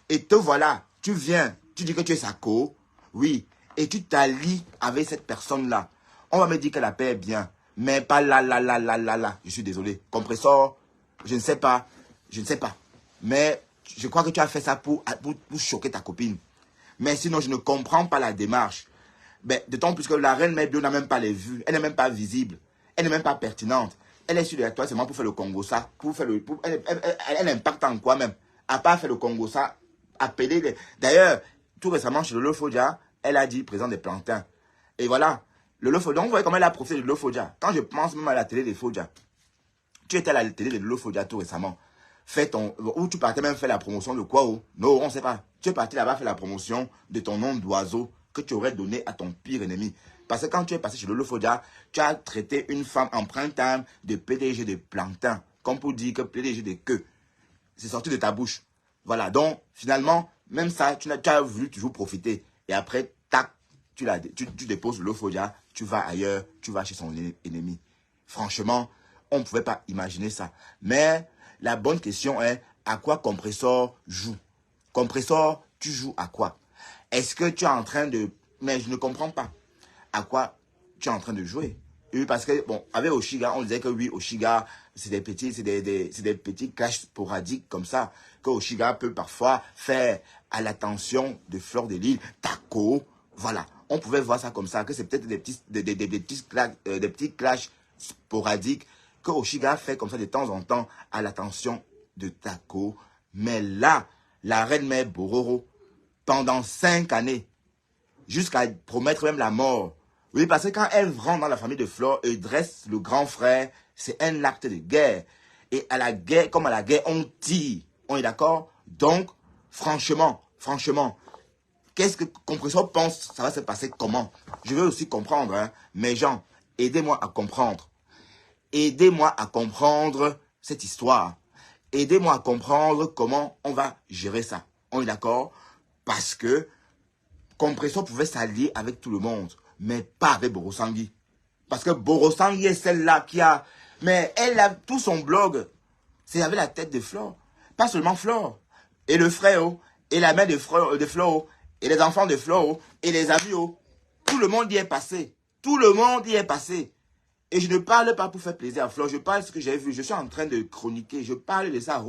Et te voilà, tu viens, tu dis que tu es sa co, oui, et tu t'allies avec cette personne-là. On va me dire que la paix est bien, mais pas là. Je suis désolé. Compresseur, je ne sais pas. Mais je crois que tu as fait ça pour choquer ta copine. Mais sinon, je ne comprends pas la démarche. Ben, d'autant plus que la reine Mère Bio n'a même pas les vues. Elle n'est même pas visible. Elle n'est même pas pertinente. Elle est sur les toiles seulement pour faire le Congo ça. Elle impacte en quoi même. À part faire le Congo ça, appeler les... D'ailleurs, tout récemment chez Lolo Fodja, elle a dit présent des plantains. Et voilà. Lolo Fodja, donc vous voyez comment elle a profité de Lolo Fodja. Quand je pense même à la télé des Fodja. Tu étais à la télé de Lolo Fodja tout récemment. Ou tu partais même faire la promotion de quoi? Non, on ne sait pas. Tu es parti là-bas faire la promotion de ton nom d'oiseau que tu aurais donné à ton pire ennemi. Parce que quand tu es passé chez Lolo Fodja, tu as traité une femme en printemps de PDG de plantain. Comme pour dire que PDG de queue. C'est sorti de ta bouche. Voilà. Donc, finalement, même ça, tu as voulu toujours profiter. Et après, tac, tu déposes Lolo Fodja, tu vas ailleurs, tu vas chez son ennemi. Franchement, on ne pouvait pas imaginer ça. Mais la bonne question est, à quoi Compresseur joue? Compresseur, tu joues à quoi? Est-ce que tu es en train de... Mais je ne comprends pas. À quoi tu es en train de jouer? Oui, parce que, bon, avec Oshiga, on disait que oui, Oshiga, c'est des petits clashs sporadiques comme ça, que Oshiga peut parfois faire à l'attention de Fleur de Lys, Taco, voilà. On pouvait voir ça comme ça, que c'est peut-être des petits clashs sporadiques que Oshiga fait comme ça de temps en temps à l'attention de Taco. Mais là, la reine mère Bororo, pendant 5 années, jusqu'à promettre même la mort. Oui, parce que quand elle rentre dans la famille de Flore et dresse le grand frère, c'est un acte de guerre. Et à la guerre, comme à la guerre, on tire. On est d'accord? Donc, franchement, qu'est-ce que Compresseur pense ça va se passer comment? Je veux aussi comprendre, hein. Mes gens, aidez-moi à comprendre. Aidez-moi à comprendre cette histoire. Aidez-moi à comprendre comment on va gérer ça. On est d'accord? Parce que Compresseur pouvait s'allier avec tout le monde, mais pas avec Borosangui. Parce que Borosangui est celle-là qui a... Mais elle a tout son blog. C'est avec la tête de Flore. Pas seulement Flore. Et le frère, et la mère de Flore, et les enfants de Flore, et les amis. Tout le monde y est passé. Tout le monde y est passé. Et je ne parle pas pour faire plaisir à Flore. Je parle de ce que j'ai vu. Je suis en train de chroniquer. Je parle de ça.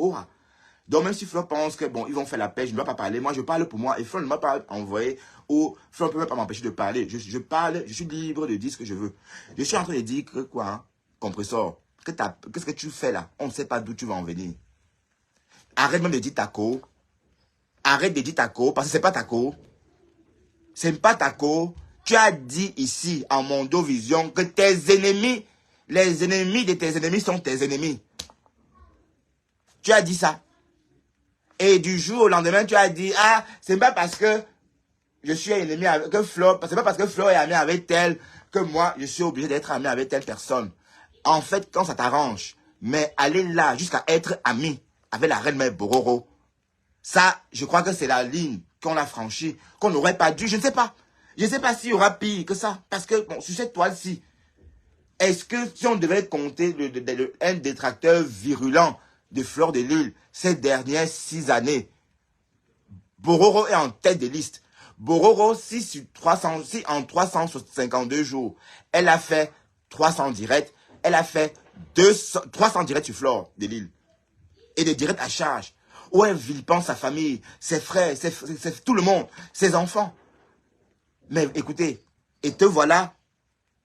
Donc même si Flore pense que bon, ils vont faire la paix, je ne dois pas parler. Moi, je parle pour moi. Et Flore ne m'a pas envoyé. Ou Flore ne peut même pas m'empêcher de parler. Je parle, je suis libre de dire ce que je veux. Je suis en train de dire que quoi, hein, Compresseur, qu'est-ce que tu fais là? On ne sait pas d'où tu vas en venir. Arrête même de dire Taco. Arrête de dire Taco, parce que c'est pas Taco. C'est pas Taco. Tu as dit ici, en Mondovision, que tes ennemis, les ennemis de tes ennemis sont tes ennemis. Tu as dit ça. Et du jour au lendemain, tu as dit, ah, c'est pas parce que je suis ennemi avec Flore, c'est pas parce que Flore est ami avec elle que moi, je suis obligé d'être ami avec telle personne. En fait, quand ça t'arrange, mais aller là jusqu'à être ami avec la reine mère Bororo, ça, je crois que c'est la ligne qu'on a franchie, qu'on n'aurait pas dû, je ne sais pas. Je ne sais pas s'il y aura pire que ça. Parce que, bon, sur cette toile-ci, est-ce que si on devait compter un détracteur virulent de Fleur de Lys ces dernières 6 années, Bororo est en tête de liste. Bororo, si en 352 jours, elle a fait 300 directs, elle a fait 300 directs sur Flore de Lille. Et des directs à charge. Où elle vilipende sa famille, ses frères, tout le monde, ses enfants. Mais écoutez, et te voilà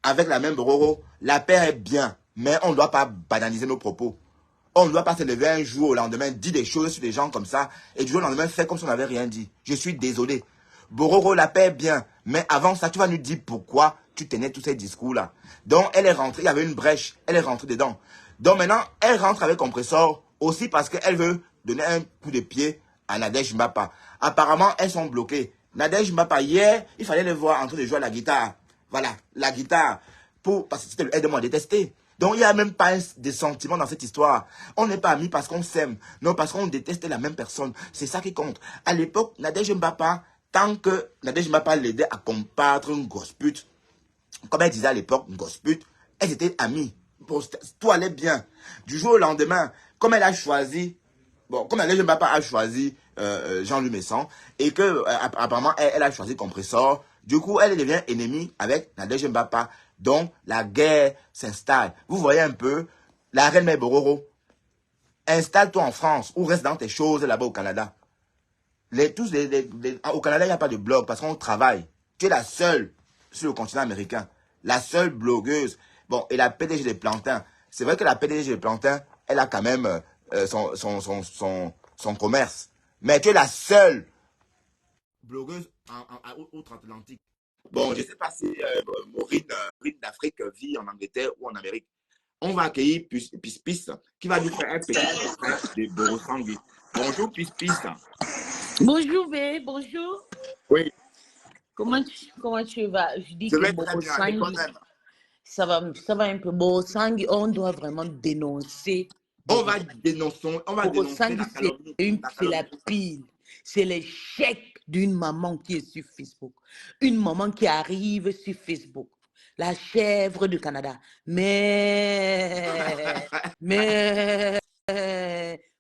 avec la même Bororo, la paix est bien, mais on ne doit pas banaliser nos propos. On ne doit pas se lever un jour au lendemain, dire des choses sur des gens comme ça, et du jour au lendemain faire comme si on n'avait rien dit. Je suis désolé. Bororo, la paix est bien, mais avant ça, tu vas nous dire pourquoi tu tenais tous ces discours-là. Donc, elle est rentrée, il y avait une brèche, elle est rentrée dedans. Donc maintenant, elle rentre avec Compressor aussi parce qu'elle veut donner un coup de pied à Nadège Mbapa. Apparemment, elles sont bloquées. Nadège Mbapa, hier, il fallait les voir en train de jouer à la guitare. Voilà, la guitare. Parce que c'était le aide-moi à détester. Donc, il n'y a même pas de sentiments dans cette histoire. On n'est pas amis parce qu'on s'aime. Non, parce qu'on déteste la même personne. C'est ça qui compte. À l'époque, Nadège Mbapa, tant que Nadège Mbapa l'aidait à combattre une grosse pute, comme elle disait à l'époque, une grosse pute, elles étaient amies. Tout allait bien. Du jour au lendemain, comme elle a choisi, comme Nadège Mbapa a choisi Jean-Louis Messon, et que apparemment elle a choisi Compressor, du coup elle devient ennemie avec Nadège Mbapa. Donc la guerre s'installe. Vous voyez un peu, la reine Mère Bororo, installe-toi en France ou reste dans tes choses là-bas au Canada. Au Canada, il n'y a pas de blog parce qu'on travaille. Tu es la seule sur le continent américain. La seule blogueuse. Bon, et la PDG des Plantains. C'est vrai que la PDG des Plantains, elle a quand même son commerce. Mais tu es la seule blogueuse outre-Atlantique. Bon, je ne sais pas si Maureen d'Afrique vit en Angleterre ou en Amérique. On va accueillir Pispis qui va nous faire un petit portrait de Borosangui. Bonjour Pispis. Bonjour V, bonjour. Oui. Comment tu vas? Je dis que Borosangui, ça va un peu. Borosangui, on doit vraiment dénoncer. On va dénoncer la calomnie. C'est la pile. C'est l'échec d'une maman qui est sur Facebook. Une maman qui arrive sur Facebook. La chèvre du Canada. Mais,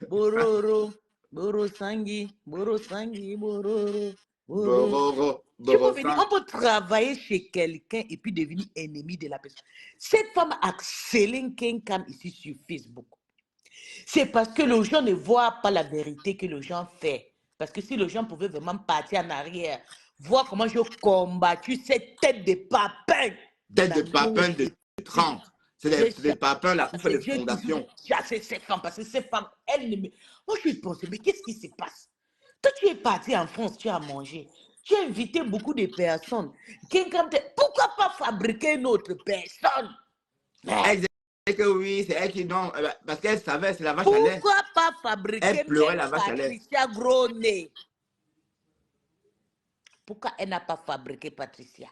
Bororo, Borosangui, Bororo. On peut travailler chez quelqu'un et puis devenir ennemi de la personne. Cette femme a scellé Kenkam ici sur Facebook. C'est parce que les gens ne voient pas la vérité que les gens font. Parce que si les gens pouvaient vraiment partir en arrière, voir comment j'ai combattu cette tête de papin. Tête de papin de 30. C'est des papins là pour faire des fondations. Chasser ces femmes parce que ces femmes, elles ne me... Moi, je pense, mais qu'est-ce qui se passe? Toi, tu es parti en France, tu as mangé. Tu as invité beaucoup de personnes. Pourquoi pas fabriquer une autre personne? Elle disait que oui, c'est elle qui non. Parce qu'elle savait, c'est la vache à lait. Pourquoi pas fabriquer elle pleurait la vache à lait. Patricia Gros-Nez? Pourquoi elle n'a pas fabriqué Patricia?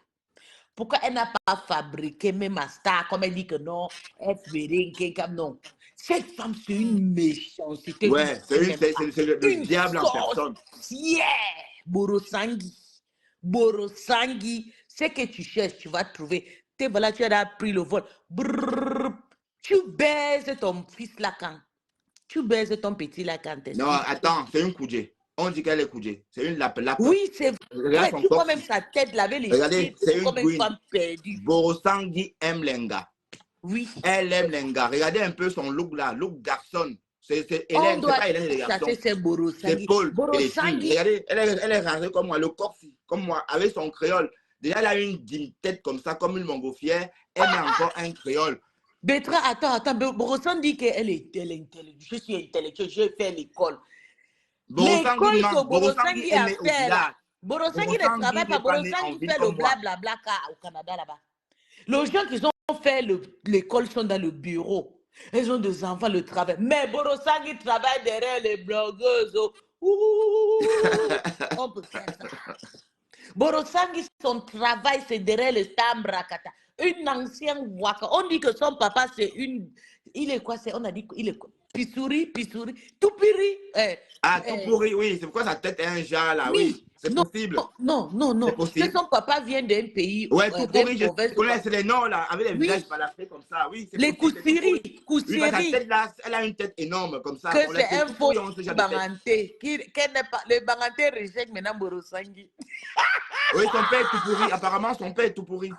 Pourquoi elle n'a pas fabriqué même un star, comme elle dit que non, elle ferait quelqu'un, non. Cette femme, c'est une méchanceté. Ouais, c'est le diable en personne. Yeah! Borosangui, ce que tu cherches, tu vas trouver. Voilà, tu as pris le vol. Brrr, tu baises ton fils là quand? Tu baises ton petit là quand? Non, attends, c'est une coudée. On dit qu'elle est coudée. C'est une lape. Oui, c'est vrai. Tu vois même sa tête laver les regardez, c'est comme une femme perdue. Borosangui aime Lenga. Oui. Elle aime Lenga. Regardez un peu son look là, look garçon. C'est Hélène, c'est pas Hélène les garçons. C'est Paul et les filles. Regardez, elle est rasée comme moi, le corps, comme moi, avec son créole. Déjà, elle a une tête comme ça, comme une montgolfière. Elle met encore un créole. Bertrand, attends. Borosangui dit qu'elle est intelligente. Je suis intellectuelle, je fais l'école. L'école que Borosangui a fait là. Borosangui ne travaille pas. Borosangui fait le blablabla au Canada là-bas. Les gens qui ont fait l'école sont dans le bureau. Ils ont des enfants, le travail. Mais Borosangui travaille derrière les blogueuses. On peut faire ça. Borosangui, son travail, c'est derrière le Stambrakata. Une ancienne waka. On dit que son papa, c'est une... Il est quoi? On a dit qu'il est quoi? Pissouri, Toupiri. Toupiri, oui. C'est pourquoi sa tête est un jar là, oui. C'est possible. Non, non, non. Que son papa vient d'un pays. Ouais, Toupori, je connais, c'est les noms là, avec les visages balafrés comme ça. Oui, c'est possible. Les Koussiri. Oui, sa tête là, elle a une tête énorme comme ça. Que c'est un faux Banganté. Le Banganté rejette maintenant Borosangi. Oui, son père est tout pourri. Apparemment, son père est tout pourri.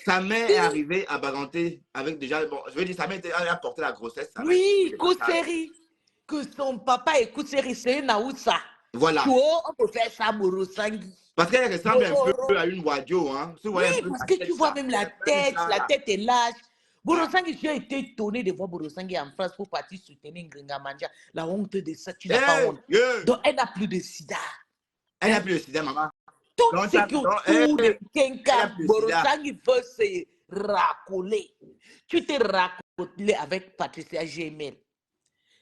Sa mère est arrivée à Baganté avec déjà, bon, je veux dire, sa mère a porté la grossesse. Oui, Koussiri. Que son papa est Koussiri, c'est Naoussa. Voilà. On peut faire ça, Borosangi. Parce qu'elle ressemble un peu à une Wadio, hein. Oui, parce que tu vois même la tête est large. Borosangi, j'ai été étonné de voir Borosangi en France pour partir soutenir Ngringamanja. La honte de ça, tu n'as pas honte. Donc, elle n'a plus de sida. Elle n'a plus de sida, maman. Tout ce qui autour de quelqu'un, Borosangi veut se racoler. Tu t'es racolé avec Patricia Gemel.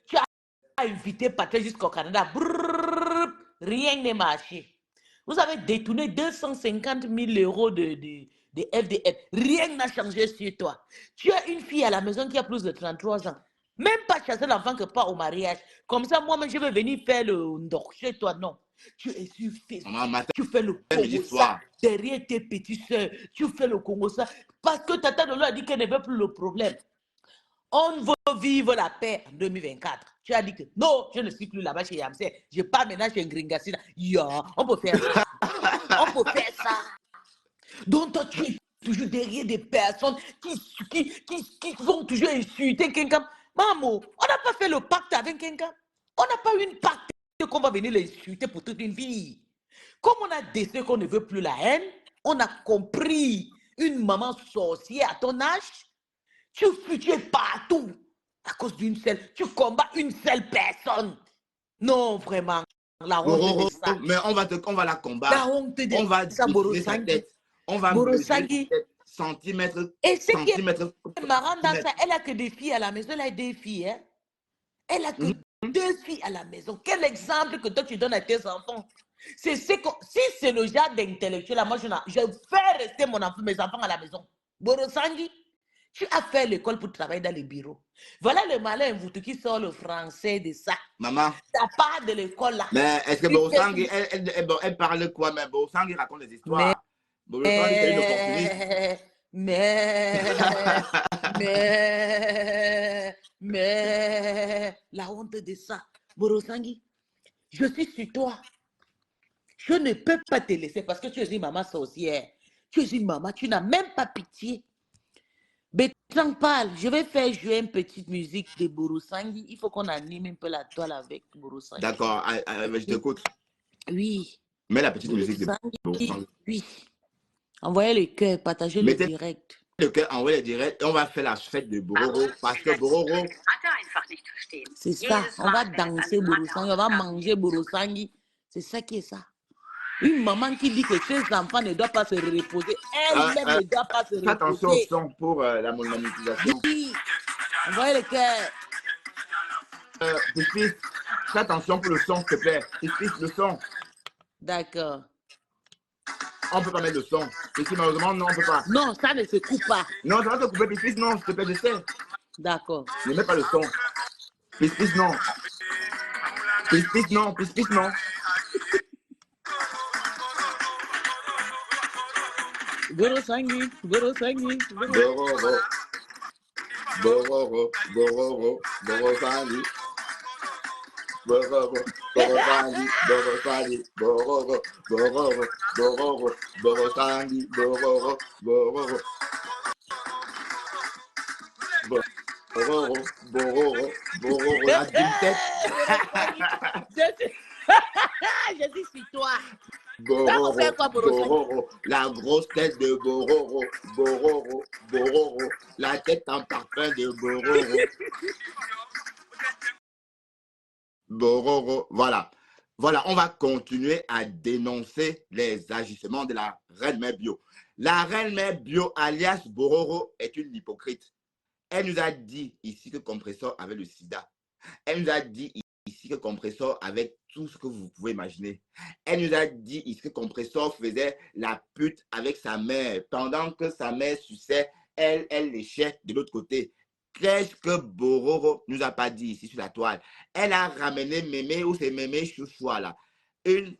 Tu as invité Patricia jusqu'au Canada. Brrr, rien n'est marché. Vous avez détourné 250 000 € de FDF. Rien n'a changé sur toi. Tu as une fille à la maison qui a plus de 33 ans. Même pas chasser l'enfant que pas au mariage. Comme ça, moi-même, je vais venir faire le ndok chez toi. Non. Tu es sur Facebook. Tu fais le Congo ça. Derrière tes petites soeurs. Tu fais le Congo ça. Parce que Tata Dolo a dit qu'elle ne veut plus le problème. On veut vivre la paix en 2024. Tu as dit que non, je ne suis plus là-bas chez Yamsé. Je pars maintenant chez Ngringasina. On peut faire ça. On peut faire ça. Donc, toi, tu es toujours derrière des personnes qui vont toujours insulter quelqu'un. Maman, on n'a pas fait le pacte avec quelqu'un. On n'a pas eu une pacte qu'on va venir l'insulter pour toute une vie. Comme on a décidé qu'on ne veut plus la haine, on a compris une maman sorcière à ton âge. Tu es partout à cause d'une seule. Tu combats une seule personne. Non, vraiment. La honte de ça. Mais on va la combattre. La honte de on va ça, Borosangi. On va Borosangi. Centimètre. Et ce qui est marrant dans ça, elle a que des filles à la maison. Elle a des filles. Hein? Elle a que 2 filles à la maison. Quel exemple que toi tu donnes à tes enfants? Si c'est le genre d'intellectuel, moi je fais rester mes enfants à la maison. Borosangi. Tu as fait l'école pour travailler dans les bureaux. Voilà le malin qui sort le français de ça. Maman. Tu n'as pas de l'école là. Mais est-ce que Borosangi, elle parle quoi? Mais Borosangi raconte des histoires. Borosangi, c'est une opportuniste. Mais, la honte de ça. Borosangi, je suis sur toi. Je ne peux pas te laisser parce que tu es une maman sorcière. Tu es une maman, tu n'as même pas pitié. Bétran parle, je vais faire jouer une petite musique de Borosangi. Il faut qu'on anime un peu la toile avec Borosangi. D'accord, je t'écoute. Oui. Mets la petite musique de Borosangi. Oui. Envoyez le cœur, partagez le direct. Le cœur, envoyez le direct et on va faire la fête de Bororo. Parce que Bororo. C'est ça, on va danser Borosangi, on va manger Borosangi. C'est ça qui est ça. Une maman qui dit que ses enfants ne doivent pas se reposer, elle-même ne doit pas se reposer. Attention au son pour la monétisation. Oui, envoyez le cœur. Fils, fais attention pour le son, s'il te plaît. Fils, le son. D'accord. On ne peut pas mettre le son. Ici, malheureusement, non, on ne peut pas. Non, ça ne se coupe pas. Non, ça va te couper, fils, non, s'il te plaît, je sais. D'accord. Ne mets pas le son. Fils, non. Fils, non. Fils, non. Borosangi. Borosangi. La tête. Je suis sur toi. Bororo, la grosse tête de Bororo, la tête en parfum de Bororo, voilà. Voilà, on va continuer à dénoncer les agissements de la Reine Mère Bio. La Reine Mère Bio, alias Bororo, est une hypocrite. Elle nous a dit ici que Compressor avait le sida. Elle nous a dit ici que Compressor avait tout ce que vous pouvez imaginer. Elle nous a dit ici que Compressor faisait la pute avec sa mère. Pendant que sa mère suçait, elle léchait de l'autre côté. Qu'est-ce que Bororo nous a pas dit ici sur la toile? Elle a ramené Mémé ou c'est Mémé Chouchoua là. Une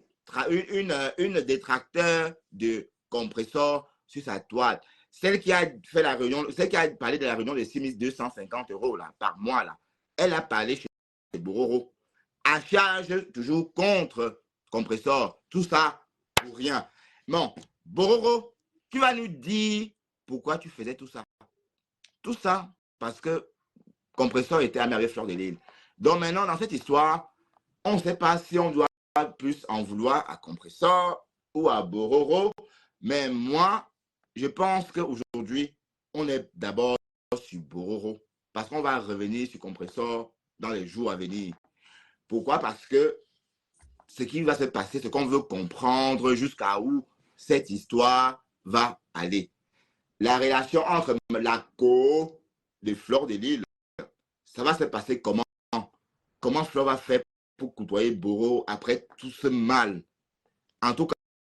une détracteur de compresseur sur sa toile. Celle qui a fait la réunion, celle qui a parlé de la réunion de 6250 € là, par mois, là, elle a parlé chez Bororo. À charge, toujours contre compresseur. Tout ça pour rien. Bon, Bororo, tu vas nous dire pourquoi tu faisais tout ça. Tout ça parce que compresseur était ami avec Fleur de Lys. Donc maintenant, dans cette histoire, on ne sait pas si on doit plus en vouloir à compresseur ou à Bororo. Mais moi, je pense qu'aujourd'hui, on est d'abord sur Bororo. Parce qu'on va revenir sur compresseur dans les jours à venir. Pourquoi? Parce que ce qui va se passer, ce qu'on veut comprendre jusqu'à où cette histoire va aller. La relation entre la co de Fleur de Lys, ça va se passer comment? Comment Fleur va faire pour côtoyer Boro après tout ce mal? En tout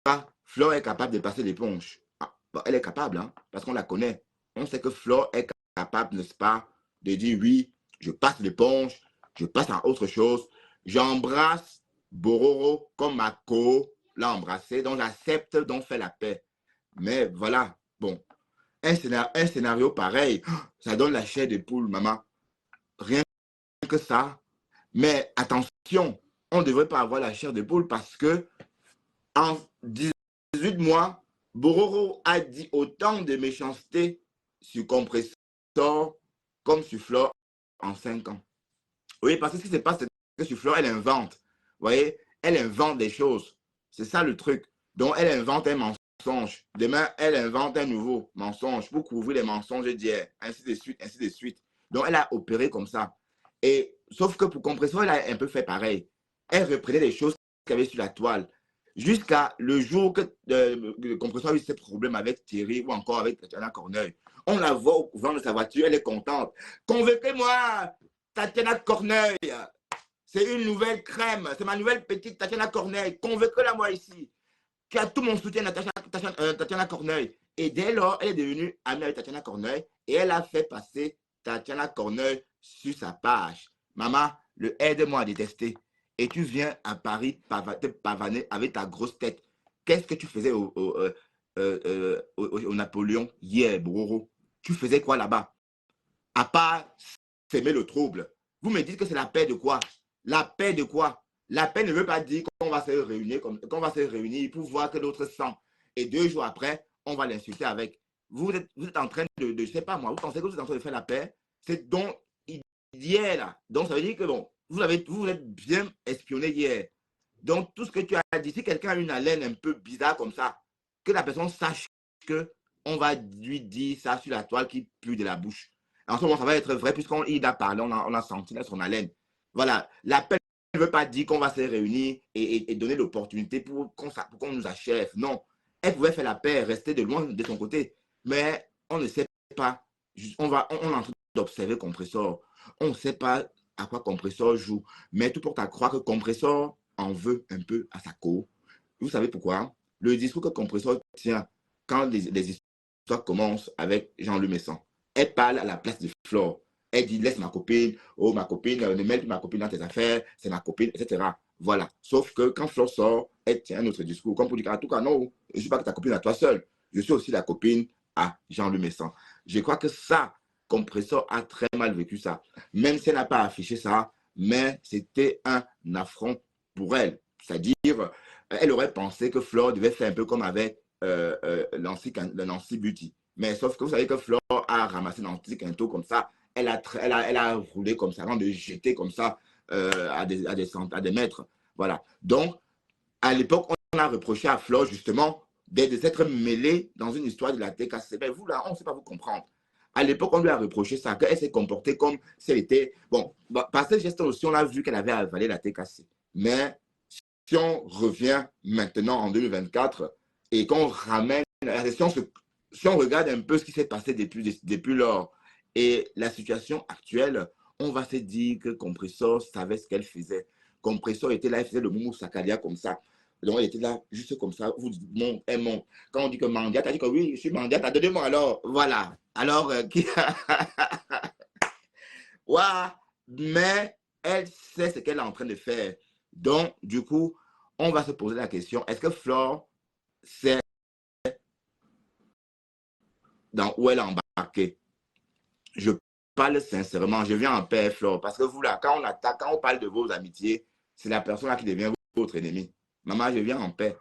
cas, Fleur est capable de passer l'éponge. Ah, bon, elle est capable, hein, parce qu'on la connaît. On sait que Fleur est capable, n'est-ce pas, de dire oui, je passe l'éponge, je passe à autre chose, j'embrasse Bororo comme ma co l'a embrassé, donc j'accepte d'en faire la paix. Mais voilà, bon, un scénario pareil, ça donne la chair de poule, maman. Rien que ça. Mais attention, on ne devrait pas avoir la chair de poule parce que en 18 mois, Bororo a dit autant de méchanceté sur Compressor comme sur Flore en 5 ans. Oui, parce que ce qui se passe, c'est que sur Flore, elle invente. Vous voyez, elle invente des choses. C'est ça le truc. Donc, elle invente un mensonge. Demain, elle invente un nouveau mensonge pour couvrir les mensonges d'hier, ainsi de suite, ainsi de suite. Donc, elle a opéré comme ça. Et sauf que pour Compressor, elle a un peu fait pareil. Elle reprenait les choses qu'il y avait sur la toile. Jusqu'à le jour que le Compressor a eu ses problèmes avec Thierry ou encore avec Tatiana Corneuil. On la voit au vent de sa voiture, elle est contente. Convoquez-moi, Tatiana Corneuil. C'est une nouvelle crème. C'est ma nouvelle petite Tatiana Corneuil. Convoquez-la moi ici. Tu as tout mon soutien, Tatiana Corneuil. Et dès lors, elle est devenue amie avec Tatiana Corneuil et elle a fait passer Tatiana Corneuil sur sa page. Maman, le aide-moi à détester. Et tu viens à Paris te pavaner avec ta grosse tête. Qu'est-ce que tu faisais au Napoléon hier, Bororo? Tu faisais quoi là-bas? À part s'aimer le trouble. Vous me dites que c'est la paix de quoi? La paix de quoi? La paix ne veut pas dire qu'on va se réunir, qu'on va se réunir pour voir que l'autre sent. Et 2 jours après, on va l'insulter avec. Vous êtes en train je ne sais pas moi, vous pensez que vous êtes en train de faire la paix? C'est donc hier là. Donc ça veut dire que bon, vous êtes bien espionné hier. Donc tout ce que tu as dit, si quelqu'un a une haleine un peu bizarre comme ça, que la personne sache que on va lui dire ça sur la toile qui pue de la bouche. En ce moment, ça va être vrai puisqu'on a parlé, on a senti là son haleine. Voilà, la paix ne veut pas dire qu'on va se réunir et donner l'opportunité pour qu'on nous achève. Non, elle pouvait faire la paix, rester de loin de son côté. Mais on ne sait pas. On est en train d'observer Compressor. On ne sait pas à quoi Compressor joue. Mais tout porte à croire que Compressor en veut un peu à sa co. Vous savez pourquoi? Le discours que Compressor tient quand les histoires commencent avec Jean-Louis Messon. Elle parle à la place de Flore. Elle dit, laisse ma copine, oh ma copine, ne mêle plus ma copine dans tes affaires, c'est ma copine, etc. Voilà. Sauf que quand Flore sort, elle tient un autre discours. Comme pour dire, en tout cas, non, je ne suis pas que ta copine à toi seule. Je suis aussi la copine à Jean-Louis Messon. Je crois que ça, Compressor a très mal vécu ça. Même si elle n'a pas affiché ça, mais c'était un affront pour elle. C'est-à-dire, elle aurait pensé que Flore devait faire un peu comme avec Nancy Beauty. Mais sauf que vous savez que Flore a ramassé Nancy Quinto comme ça. Elle a roulé comme ça, avant de jeter comme ça à des mètres. Voilà. Donc, à l'époque, on a reproché à Flore justement de s'être mêlée dans une histoire de la TKC. Mais vous, là, on ne sait pas vous comprendre. À l'époque, on lui a reproché ça, qu'elle s'est comportée comme si elle était... Bon, par ce geste aussi, on a vu qu'elle avait avalé la TKC. Mais si on revient maintenant en 2024 et qu'on ramène... Si on regarde un peu ce qui s'est passé depuis lors et la situation actuelle, on va se dire que Compressor savait ce qu'elle faisait. Compressor était là, elle faisait le moumou sakalia comme ça. Donc, elle était là, juste comme ça. Vous dites, elle monte. Quand on dit que Mandia, tu as dit que oui, je suis Mandia, tu as donné moi alors. Voilà. Alors, ouais, mais elle sait ce qu'elle est en train de faire. Donc, du coup, on va se poser la question, est-ce que Flore sait dans où elle est embarquée? Je parle sincèrement, je viens en paix, Flore, parce que vous, là, quand on attaque, quand on parle de vos amitiés, c'est la personne là qui devient votre ennemi. Maman, je viens en paix.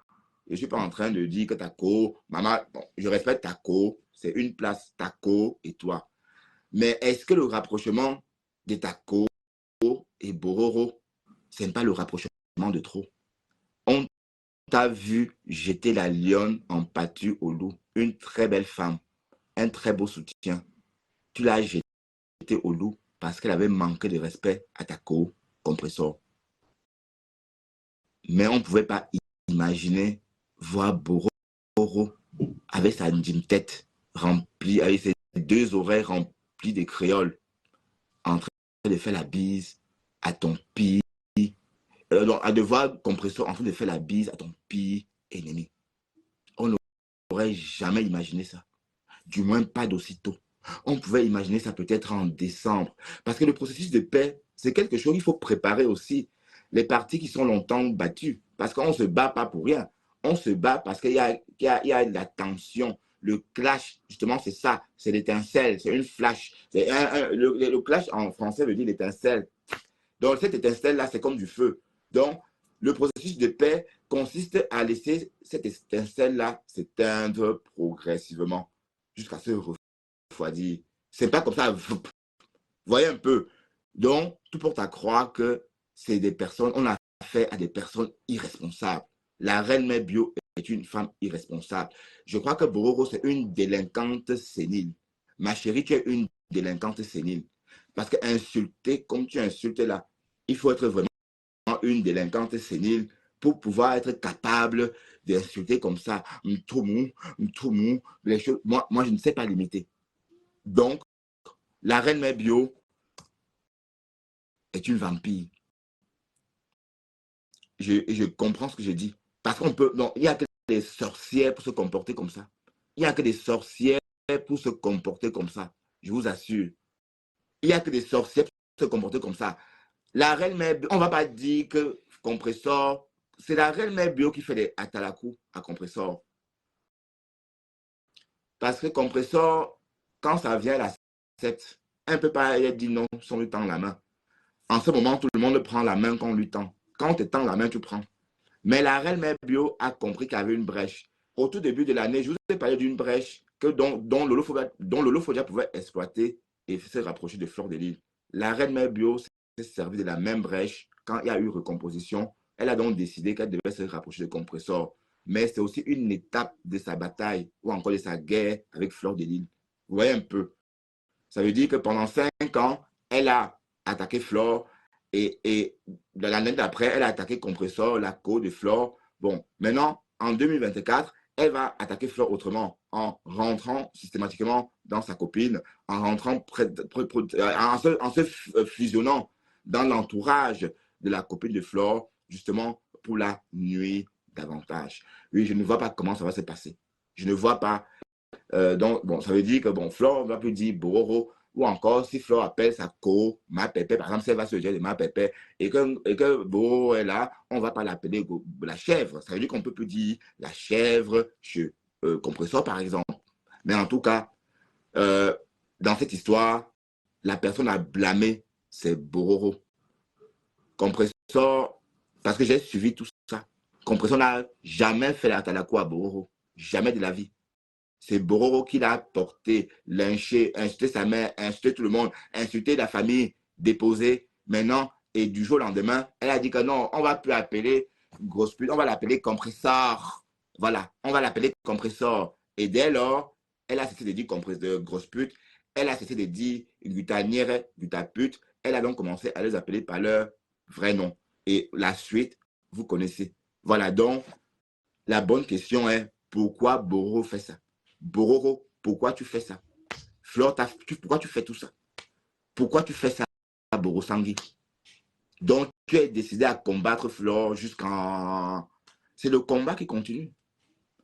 Je ne suis pas en train de dire que ta co, maman, bon, je respecte ta co, c'est une place, ta co et toi. Mais est-ce que le rapprochement de ta co et Bororo, ce n'est pas le rapprochement de trop? On t'a vu jeter la lionne en pâture au loup, une très belle femme, un très beau soutien. Tu l'as jetée au loup parce qu'elle avait manqué de respect à ta co-compresseur. Mais on ne pouvait pas imaginer voir Bororo avec sa tête remplie, avec ses deux oreilles remplies de créoles, en train de faire la bise à ton pire, à devoir compresseur en train de faire la bise à ton pire ennemi. On n'aurait jamais imaginé ça. Du moins pas d'aussitôt. On pouvait imaginer ça peut-être en décembre. Parce que le processus de paix, c'est quelque chose qu'il faut préparer aussi. Les parties qui sont longtemps battues. Parce qu'on ne se bat pas pour rien. On se bat parce qu'il y a de la tension. Le clash, justement, c'est ça. C'est l'étincelle, c'est une flash. Le clash en français veut dire l'étincelle. Donc, cette étincelle-là, c'est comme du feu. Donc, le processus de paix consiste à laisser cette étincelle-là s'éteindre progressivement jusqu'à se refroidir. C'est pas comme ça. Vous voyez un peu. Donc, tout porte à croire que c'est des personnes, on a affaire à des personnes irresponsables. La reine mère bio est une femme irresponsable. Je crois que Bororo, c'est une délinquante sénile. Ma chérie, tu es une délinquante sénile. Parce que insulter comme tu insultes là, il faut être vraiment une délinquante sénile pour pouvoir être capable d'insulter comme ça. Mtoumou, les choses. Moi, je ne sais pas limiter. Donc, la reine mère bio est une vampire. Je comprends ce que je dis. Parce qu'on peut. Non, il n'y a que des sorcières pour se comporter comme ça. Il n'y a que des sorcières pour se comporter comme ça. Je vous assure. Il n'y a que des sorcières pour se comporter comme ça. La reine mère bio, on ne va pas dire que compresseur, c'est la reine mère bio qui fait des atalakou à compresseur. Parce que compresseur, quand ça vient à la 7, elle ne peut pas dire non sans lui tendre la main. En ce moment, tout le monde prend la main quand on lui tend. Quand on te tend la main, tu prends. Mais la reine mère bio a compris qu'il y avait une brèche. Au tout début de l'année, je vous ai parlé d'une brèche dont Lolo Fodia pouvait exploiter et se rapprocher de Fleur de Lys. La reine mère bio s'est servie de la même brèche quand il y a eu recomposition. Elle a donc décidé qu'elle devait se rapprocher de Compressor. Mais c'est aussi une étape de sa bataille ou encore de sa guerre avec Fleur de Lys. Vous voyez un peu. Ça veut dire que pendant 5 ans, elle a attaqué Flore et l'année d'après, elle a attaqué Compressor, la côte de Flore. Bon, maintenant, en 2024, elle va attaquer Flore autrement, en rentrant systématiquement dans sa copine, en rentrant en se fusionnant dans l'entourage de la copine de Flore, justement pour la nuire davantage. Oui, je ne vois pas comment ça va se passer. Je ne vois pas donc, bon, ça veut dire que, bon, Flore va plus dire Bororo, ou encore, si Flore appelle sa co, ma pépé, par exemple, si elle va se dire de ma pépé, et que Bororo est là, on ne va pas l'appeler la chèvre. Ça veut dire qu'on ne peut plus dire la chèvre chez Compressor, par exemple. Mais en tout cas, dans cette histoire, la personne à blâmer, c'est Bororo. Compressor, parce que j'ai suivi tout ça. Compressor n'a jamais fait la talako à Bororo. Jamais de la vie. C'est Bororo qui l'a porté, lynché, insulté sa mère, insulté tout le monde, insulté la famille, déposé. Maintenant, et du jour au lendemain, elle a dit que non, on ne va plus appeler grosse pute, on va l'appeler compresseur. Voilà, on va l'appeler compresseur. Et dès lors, elle a cessé de dire compresseur, grosse pute. Elle a cessé de dire gutanière, gutapute. Elle a donc commencé à les appeler par leur vrai nom. Et la suite, vous connaissez. Voilà, donc, la bonne question est pourquoi Bororo fait ça? Bororo, pourquoi tu fais ça? Flore, pourquoi tu fais tout ça? Pourquoi tu fais ça, Boro Sangui? Donc, tu es décidé à combattre Flore jusqu'en... C'est le combat qui continue.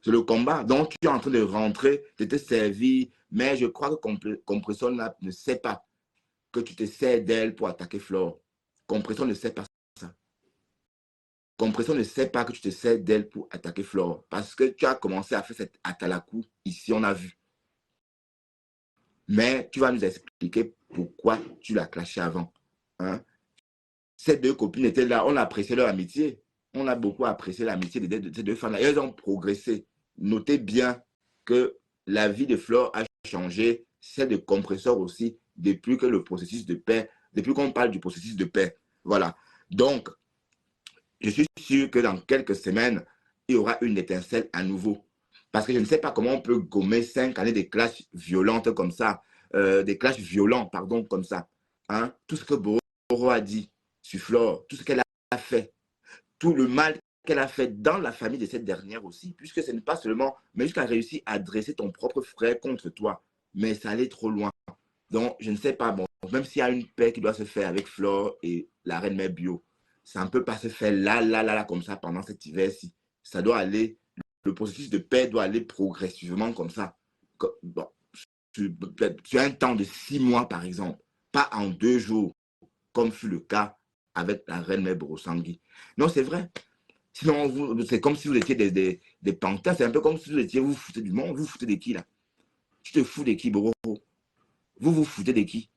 C'est le combat. Donc, tu es en train de rentrer, de te servir, mais je crois que Compressor ne sait pas que tu te sers d'elle pour attaquer Flore. Compressor ne sait pas ça. Compressor ne sait pas que tu te sers d'elle pour attaquer Flore. Parce que tu as commencé à faire cette atalakou. Ici, on a vu. Mais tu vas nous expliquer pourquoi tu l'as clashé avant. Hein? Ces deux copines étaient là. On a apprécié leur amitié. On a beaucoup apprécié l'amitié de ces deux femmes-là. Elles ont progressé. Notez bien que la vie de Flore a changé. Celle de Compressor aussi, depuis que le processus de paix, depuis qu'on parle du processus de paix. Voilà. Donc, je suis sûr que dans quelques semaines, il y aura une étincelle à nouveau. Parce que je ne sais pas comment on peut gommer 5 années de clashs violentes comme ça, des clashs violents, pardon, comme ça. Hein? Tout ce que Boro a dit sur Flore, tout ce qu'elle a fait, tout le mal qu'elle a fait dans la famille de cette dernière aussi, puisque ce n'est pas seulement, mais jusqu'à réussir à dresser ton propre frère contre toi. Mais ça allait trop loin. Donc, je ne sais pas, bon, même s'il y a une paix qui doit se faire avec Flore et la reine mère bio, ça ne peut pas se faire là, comme ça, pendant cet hiver-ci. Ça doit aller, le processus de paix doit aller progressivement comme ça. Bon, sur un temps de 6 mois, par exemple, pas en 2 jours, comme fut le cas avec la reine mère Borosangui. Non, c'est vrai. Sinon, c'est comme si vous étiez des panthères, c'est un peu comme si vous étiez, vous foutez du monde, vous foutez de qui là? Tu te fous de qui, Boro? Vous vous foutez de qui?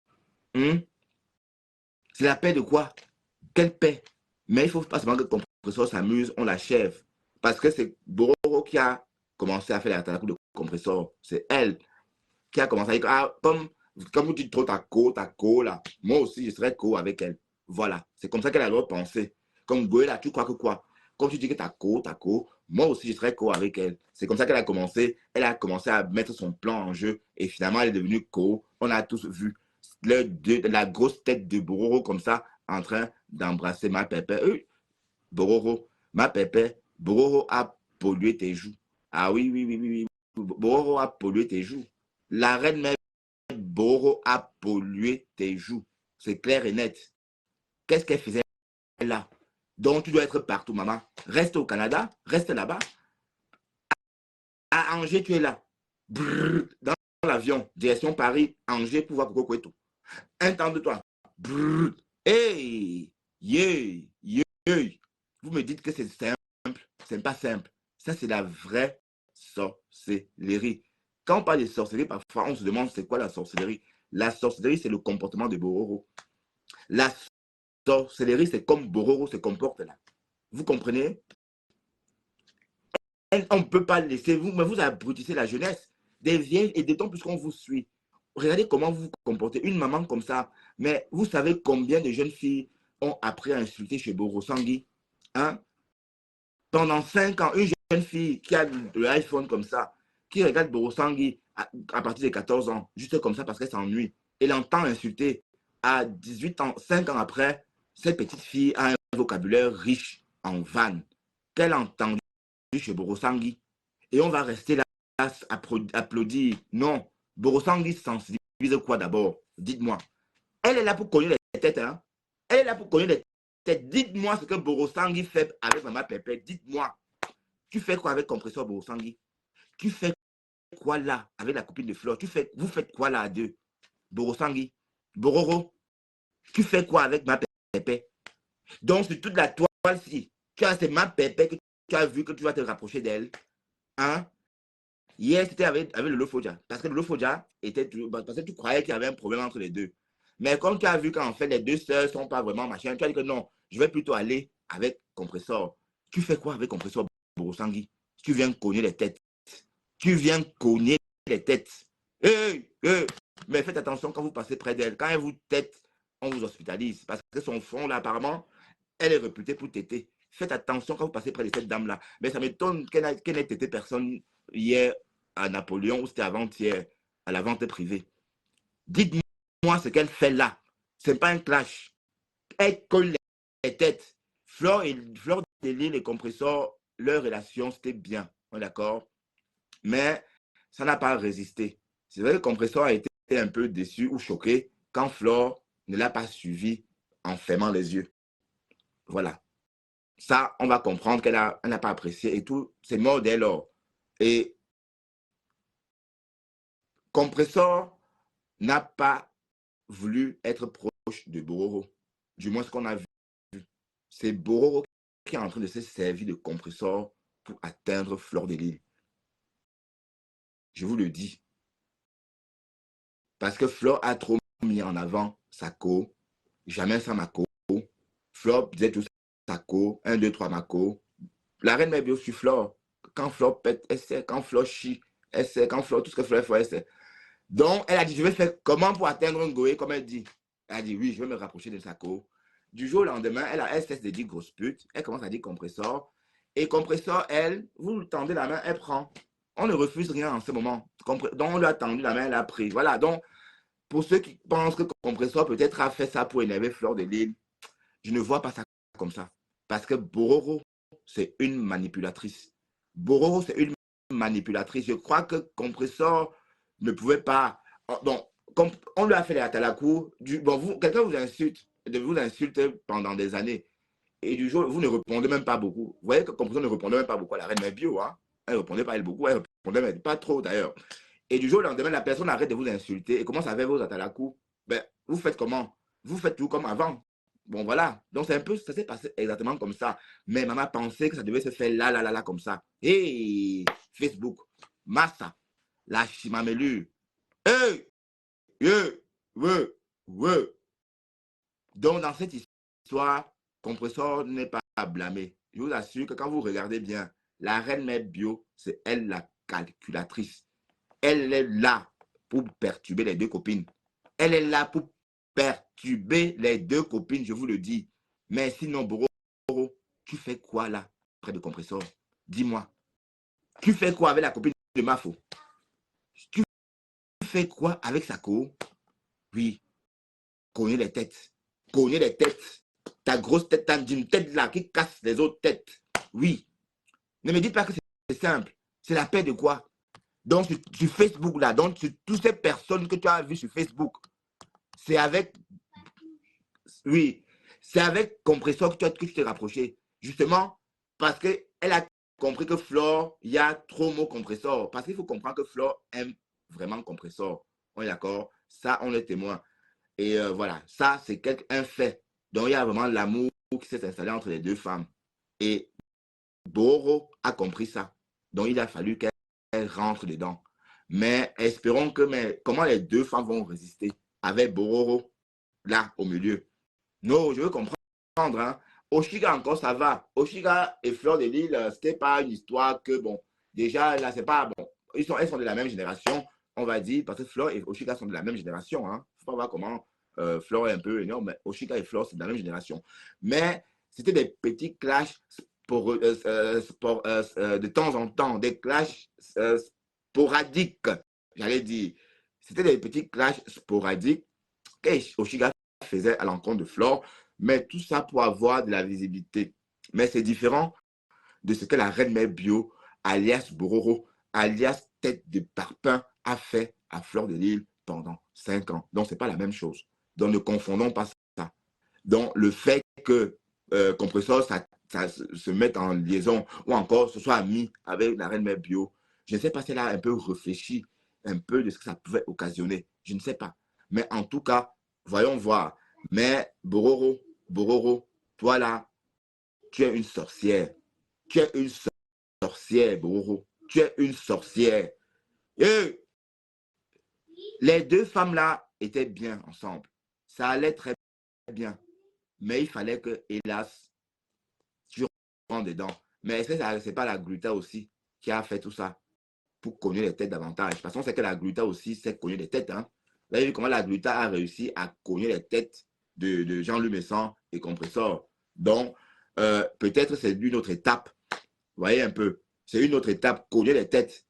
C'est la paix de quoi? Quelle paix? Mais il ne faut pas seulement que Compressor s'amuse, on l'achève. Parce que c'est Bororo qui a commencé à faire la talakou de Compressor. C'est elle qui a commencé à dire, ah, comme vous dites trop ta co, là, moi aussi, je serai co avec elle. Voilà. C'est comme ça qu'elle a le droit de penser. Comme Goé, tu crois que quoi? Comme tu dis que ta co, moi aussi, je serai co avec elle. C'est comme ça qu'elle a commencé. Elle a commencé à mettre son plan en jeu. Et finalement, elle est devenue co. On a tous vu la grosse tête de Bororo comme ça, en train d'embrasser ma pépé. Bororo, ma pépé, Bororo a pollué tes joues. Ah oui, oui. Bororo a pollué tes joues. La reine mère Bororo a pollué tes joues. C'est clair et net. Qu'est-ce qu'elle faisait là? Donc tu dois être partout, maman. Reste au Canada, reste là-bas. À Angers, tu es là. Brrr, dans l'avion, direction Paris, Angers pour voir Coco Cueto. Un temps de toi. Brrr. Hey, yeah. Vous me dites que c'est simple. C'est pas simple. Ça, c'est la vraie sorcellerie. Quand on parle de sorcellerie, parfois, on se demande c'est quoi la sorcellerie. La sorcellerie, c'est le comportement de Bororo. La sorcellerie, c'est comme Bororo se comporte là. Vous comprenez? On ne peut pas laisser vous, mais vous abrutissez la jeunesse. Des vieilles et des temps puisqu'on vous suit. Regardez comment vous vous comportez. Une maman comme ça. Mais vous savez combien de jeunes filles ont appris à insulter chez Borosangui? Hein? Pendant 5 ans, une jeune fille qui a l'iPhone comme ça, qui regarde Borosangui à partir de 14 ans, juste comme ça parce qu'elle s'ennuie, et l'entend insulter à 18 ans, 5 ans après, cette petite fille a un vocabulaire riche en vannes qu'elle a entendu chez Borosangui. Et on va rester là à applaudir. Non, Borosangui sensibilise quoi d'abord? Dites-moi. Elle est là pour cogner les têtes. Hein? Elle est là pour cogner les têtes. Dites-moi ce que Borosangui fait avec Maman Pépé. Dites-moi. Tu fais quoi avec Compressor Borosangui? Tu fais quoi là avec la copine de Flore? Vous faites quoi là à deux? Borosangui, Bororo, tu fais quoi avec Ma Pépé? Donc, sur toute la toile-ci, tu as ces Ma Pépé que tu as vu que tu vas te rapprocher d'elle. Hein? Hier, c'était avec le Lofodia. Parce que le Lofodia était toujours. Parce que tu croyais qu'il y avait un problème entre les deux. Mais comme tu as vu qu'en fait, les deux sœurs ne sont pas vraiment machin, tu as dit que non, je vais plutôt aller avec Compressor. Tu fais quoi avec Compressor Borosangui? Tu viens cogner les têtes. Tu viens cogner les têtes. Hey. Mais faites attention quand vous passez près d'elle. Quand elle vous tête, on vous hospitalise. Parce que son fond, là, apparemment, elle est réputée pour téter. Faites attention quand vous passez près de cette dame-là. Mais ça m'étonne qu'elle n'ait tété personne hier à Napoléon ou c'était avant-hier à la vente privée. Dites-moi ce qu'elle fait là. Ce n'est pas un clash. Elle colle les têtes. Flore Delisle et Compressor, leur relation, c'était bien. D'accord? Mais ça n'a pas résisté. C'est vrai que Compressor a été un peu déçu ou choqué quand Flore ne l'a pas suivi en fermant les yeux. Voilà. Ça, on va comprendre qu'elle n'a pas apprécié et tout. C'est mort dès lors. Et Compressor n'a pas voulu être proche de Bororo. Du moins, ce qu'on a vu. C'est Bororo qui est en train de se servir de compresseur pour atteindre Fleur de Lys. Je vous le dis. Parce que Fleur a trop mis en avant sa co, jamais sans ma co. Fleur disait tout sa co, 1, 2, 3 ma co. La reine Mère Bio sur Fleur. Quand Fleur pète, elle sait. Quand Fleur chie, elle sait. Quand Fleur, tout ce que Fleur fait, elle sait. Donc, elle a dit, je vais faire comment pour atteindre un goé, comme elle dit. Elle a dit, oui, je vais me rapprocher de sa co. Du jour au lendemain, elle cesse de dire grosse pute. Elle commence à dire compresseur. Et compresseur, elle, vous lui tendez la main, elle prend. On ne refuse rien en ce moment. Donc, on lui a tendu la main, elle a pris. Voilà. Donc, pour ceux qui pensent que compresseur peut-être a fait ça pour énerver Fleur de Lys, je ne vois pas ça comme ça. Parce que Bororo, c'est une manipulatrice. Bororo, c'est une manipulatrice. Je crois que compresseur ne pouvait pas. Donc, on lui a fait les atalakou. Bon, quelqu'un vous insulte pendant des années. Et du jour, vous ne répondez même pas beaucoup. Vous voyez que compresseur ne répondait même pas beaucoup à la reine Mère Bio. Hein? Elle ne répondait pas elle beaucoup. Elle répondait même pas trop d'ailleurs. Et du jour au lendemain, la personne arrête de vous insulter et commence à faire vos atalakou. Ben, vous faites comment? Vous faites tout comme avant. Bon, voilà. Donc, c'est un peu, ça s'est passé exactement comme ça. Mais maman pensait que ça devait se faire là, comme ça. Hey, Facebook, Massa, la chimamelu. Hey, ouais. Donc, dans cette histoire, compresseur n'est pas à blâmer. Je vous assure que quand vous regardez bien, la reine Mère Bio, c'est elle la calculatrice. Elle est là pour perturber les deux copines. Elle est là pour perturber les deux copines, je vous le dis. Mais sinon, Boro, tu fais quoi là, près de compresseur? Dis-moi. Tu fais quoi avec la copine de Mafo? Tu fais quoi avec sa co? Oui, cogner les têtes. Cogner les têtes. Ta grosse tête, t'as une tête là qui casse les autres têtes. Oui. Ne me dites pas que c'est simple. C'est la paix de quoi? Donc, sur Facebook là, donc sur toutes ces personnes que tu as vues sur Facebook, c'est avec, oui, c'est avec compresseur que tu t'es rapproché. Justement, parce qu'elle a compris que Flore, il y a trop mot compresseur. Parce qu'il faut comprendre que Flore aime vraiment compresseur. On est d'accord? Ça, on est témoin. Et voilà, ça, c'est un fait. Donc, il y a vraiment l'amour qui s'est installé entre les deux femmes. Et Boro a compris ça. Donc, il a fallu qu'elle rentre dedans. Mais espérons que, comment les deux femmes vont résister avec Bororo là au milieu? Non, je veux comprendre. Hein. Oshiga encore, ça va. Oshiga et Fleur de Lys, c'était pas une histoire que, bon, déjà, là, c'est pas bon. Elles sont de la même génération, on va dire, parce que Fleur et Oshiga sont de la même génération. Hein. Faut pas voir comment Fleur est un peu énorme, mais Oshiga et Fleur, c'est de la même génération. Mais c'était des petits clashs de temps en temps, des clashs sporadiques, j'allais dire. C'était des petits clashs sporadiques que Oshiga faisait à l'encontre de Flore, mais tout ça pour avoir de la visibilité. Mais c'est différent de ce que la reine Mère Bio, alias Bororo, alias Tête de Parpaing, a fait à Fleur de Lys pendant 5 ans. Donc, ce n'est pas la même chose. Donc, ne confondons pas ça. Donc, le fait que Compresseur ça se mette en liaison ou encore se soit mis avec la reine Mère Bio, je ne sais pas si elle a un peu réfléchi un peu de ce que ça pouvait occasionner. Je ne sais pas. Mais en tout cas, voyons voir. Mais Bororo, toi là, tu es une sorcière. Tu es une sorcière, Bororo. Tu es une sorcière. Et les deux femmes là étaient bien ensemble. Ça allait très bien. Mais il fallait que, hélas, tu rentres dedans. Mais est-ce que ce n'est pas la gluta aussi qui a fait tout ça pour cogner les têtes davantage? Parce qu'on sait que la gluta aussi sait cogner les têtes. Hein? Vous avez vu comment la gluta a réussi à cogner les têtes de Jean-Louis Messon et Compresseur. Donc, peut-être c'est une autre étape. Vous voyez un peu, c'est une autre étape, cogner les têtes.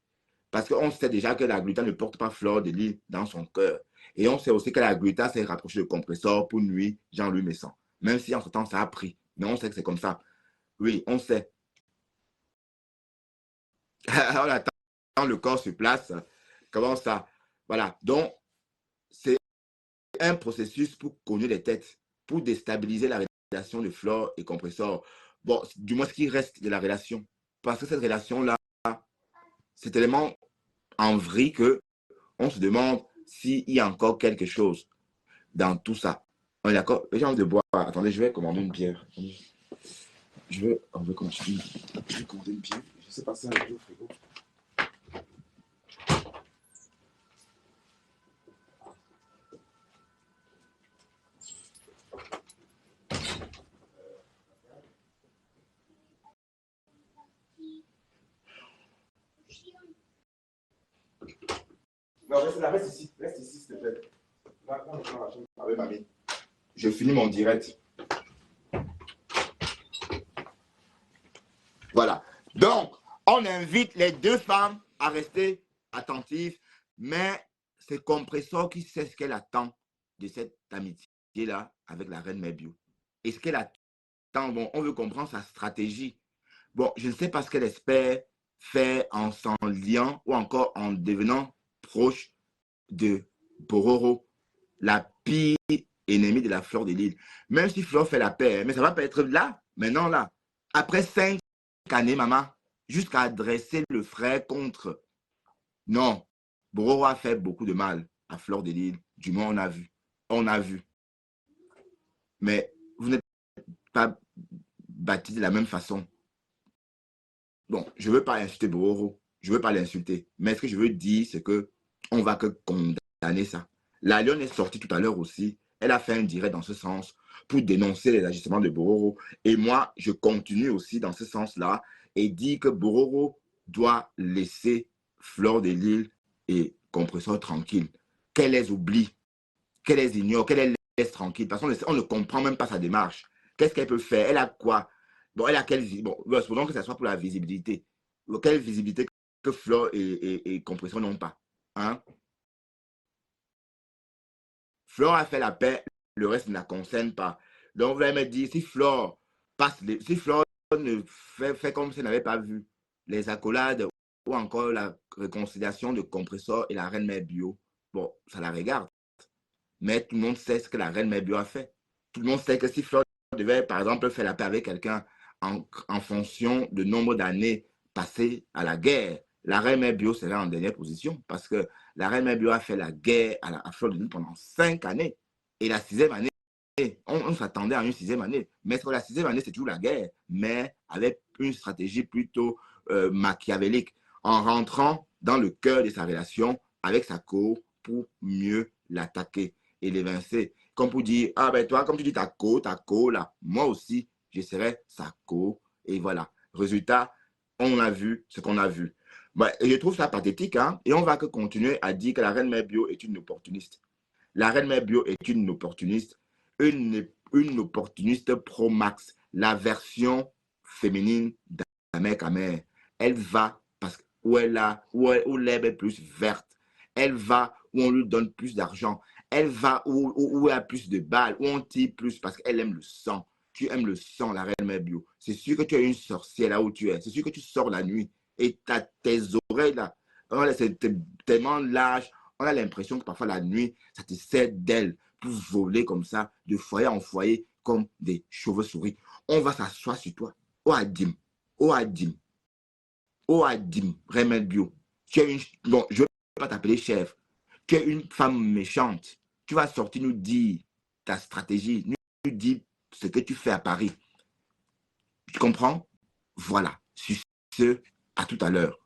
Parce qu'on sait déjà que la gluta ne porte pas Fleur de Lys dans son cœur. Et on sait aussi que la gluta s'est rapprochée de Compresseur pour nuire Jean-Louis Messon. Même si en ce temps, ça a pris. Mais on sait que c'est comme ça. Oui, on sait. On attend le corps sur place. Comment ça? Voilà. Donc, c'est un processus pour cogner les têtes, pour déstabiliser la relation de Flore et Compresseur. Bon, du moins ce qui reste de la relation. Parce que cette relation-là, c'est tellement en vrille qu'on se demande s'il y a encore quelque chose dans tout ça. On est d'accord? Les gens de boire. Attendez, je vais commander une bière. On veut continuer. Je vais compter une pied. Je ne sais pas si c'est un peu frigo. Non, reste ici, s'il te plaît. Là, avec mamie. Je finis mon direct. Voilà. Donc, on invite les deux femmes à rester attentives, mais c'est Compressor qui sait ce qu'elle attend de cette amitié-là avec la reine Mebio. Et ce qu'elle attend, bon, on veut comprendre sa stratégie. Bon, je ne sais pas ce qu'elle espère faire en s'en liant ou encore en devenant proche de Bororo, la pire ennemie de la fleur de l'île. Même si Fleur fait la paix, mais ça ne va pas être là, maintenant là. Après 5 années, maman, jusqu'à dresser le frère contre. Non, Bororo a fait beaucoup de mal à Fleur de l'île. Du moins, on a vu. On a vu. Mais vous n'êtes pas bâtis de la même façon. Bon, je ne veux pas insulter Bororo. Je ne veux pas l'insulter. Mais ce que je veux dire, c'est que on ne va que condamner ça. La Lionne est sortie tout à l'heure aussi. Elle a fait un direct dans ce sens pour dénoncer les agissements de Bororo. Et moi, je continue aussi dans ce sens-là et dis que Bororo doit laisser Fleur de l'Île et Compressor tranquille. Qu'elle les oublie, qu'elle les ignore, qu'elle les laisse tranquille. Parce qu'on ne comprend même pas sa démarche. Qu'est-ce qu'elle peut faire? Elle a quoi? Bon, elle a quelle visibilité? Bon, supposons que ce soit pour la visibilité. Quelle visibilité que Fleur et Compressor n'ont pas? Hein? Flore a fait la paix, le reste ne la concerne pas. Donc, vous allez me dire, si Flore ne fait comme si elle n'avait pas vu les accolades ou encore la réconciliation de Compressor et la reine Mère Bio, bon, ça la regarde. Mais tout le monde sait ce que la reine Mère Bio a fait. Tout le monde sait que si Flore devait, par exemple, faire la paix avec quelqu'un en fonction du nombre d'années passées à la guerre, la reine Mère Bio serait en dernière position parce que la reine Mère Bio a fait la guerre à Fleur de Lys pendant 5 années. Et la 6e année, on s'attendait à une 6e année. Mais la 6e année, c'est toujours la guerre, mais avec une stratégie plutôt machiavélique, en rentrant dans le cœur de sa relation avec sa cour pour mieux l'attaquer et l'évincer. Comme pour dire, ah ben toi, comme tu dis ta cour là, moi aussi, je serai sa cour. Et voilà. Résultat, on a vu ce qu'on a vu. Bah, et je trouve ça pathétique, hein? Et on va que continuer à dire que la reine Mère Bio est une opportuniste. La reine Mère Bio est une opportuniste, une opportuniste pro-max, la version féminine d'Amer Kamer. Elle va parce que où l'herbe est plus verte. Elle va où on lui donne plus d'argent. Elle va où il y a plus de balles, où on tire plus parce qu'elle aime le sang. Tu aimes le sang, la reine Mère Bio. C'est sûr que tu es une sorcière là où tu es. C'est sûr que tu sors la nuit et tes oreilles là, c'est tellement large. On a l'impression que parfois la nuit, ça te sert d'aile pour voler comme ça, de foyer en foyer, comme des chauves-souris. On va s'asseoir sur toi. Oh Adim, oh Adim, oh Adim, remède bio. Tu es une... Bon, je ne vais pas t'appeler chef. Tu es une femme méchante. Tu vas sortir nous dire ta stratégie, nous dire ce que tu fais à Paris. Tu comprends? Voilà. Sur ce, à tout à l'heure.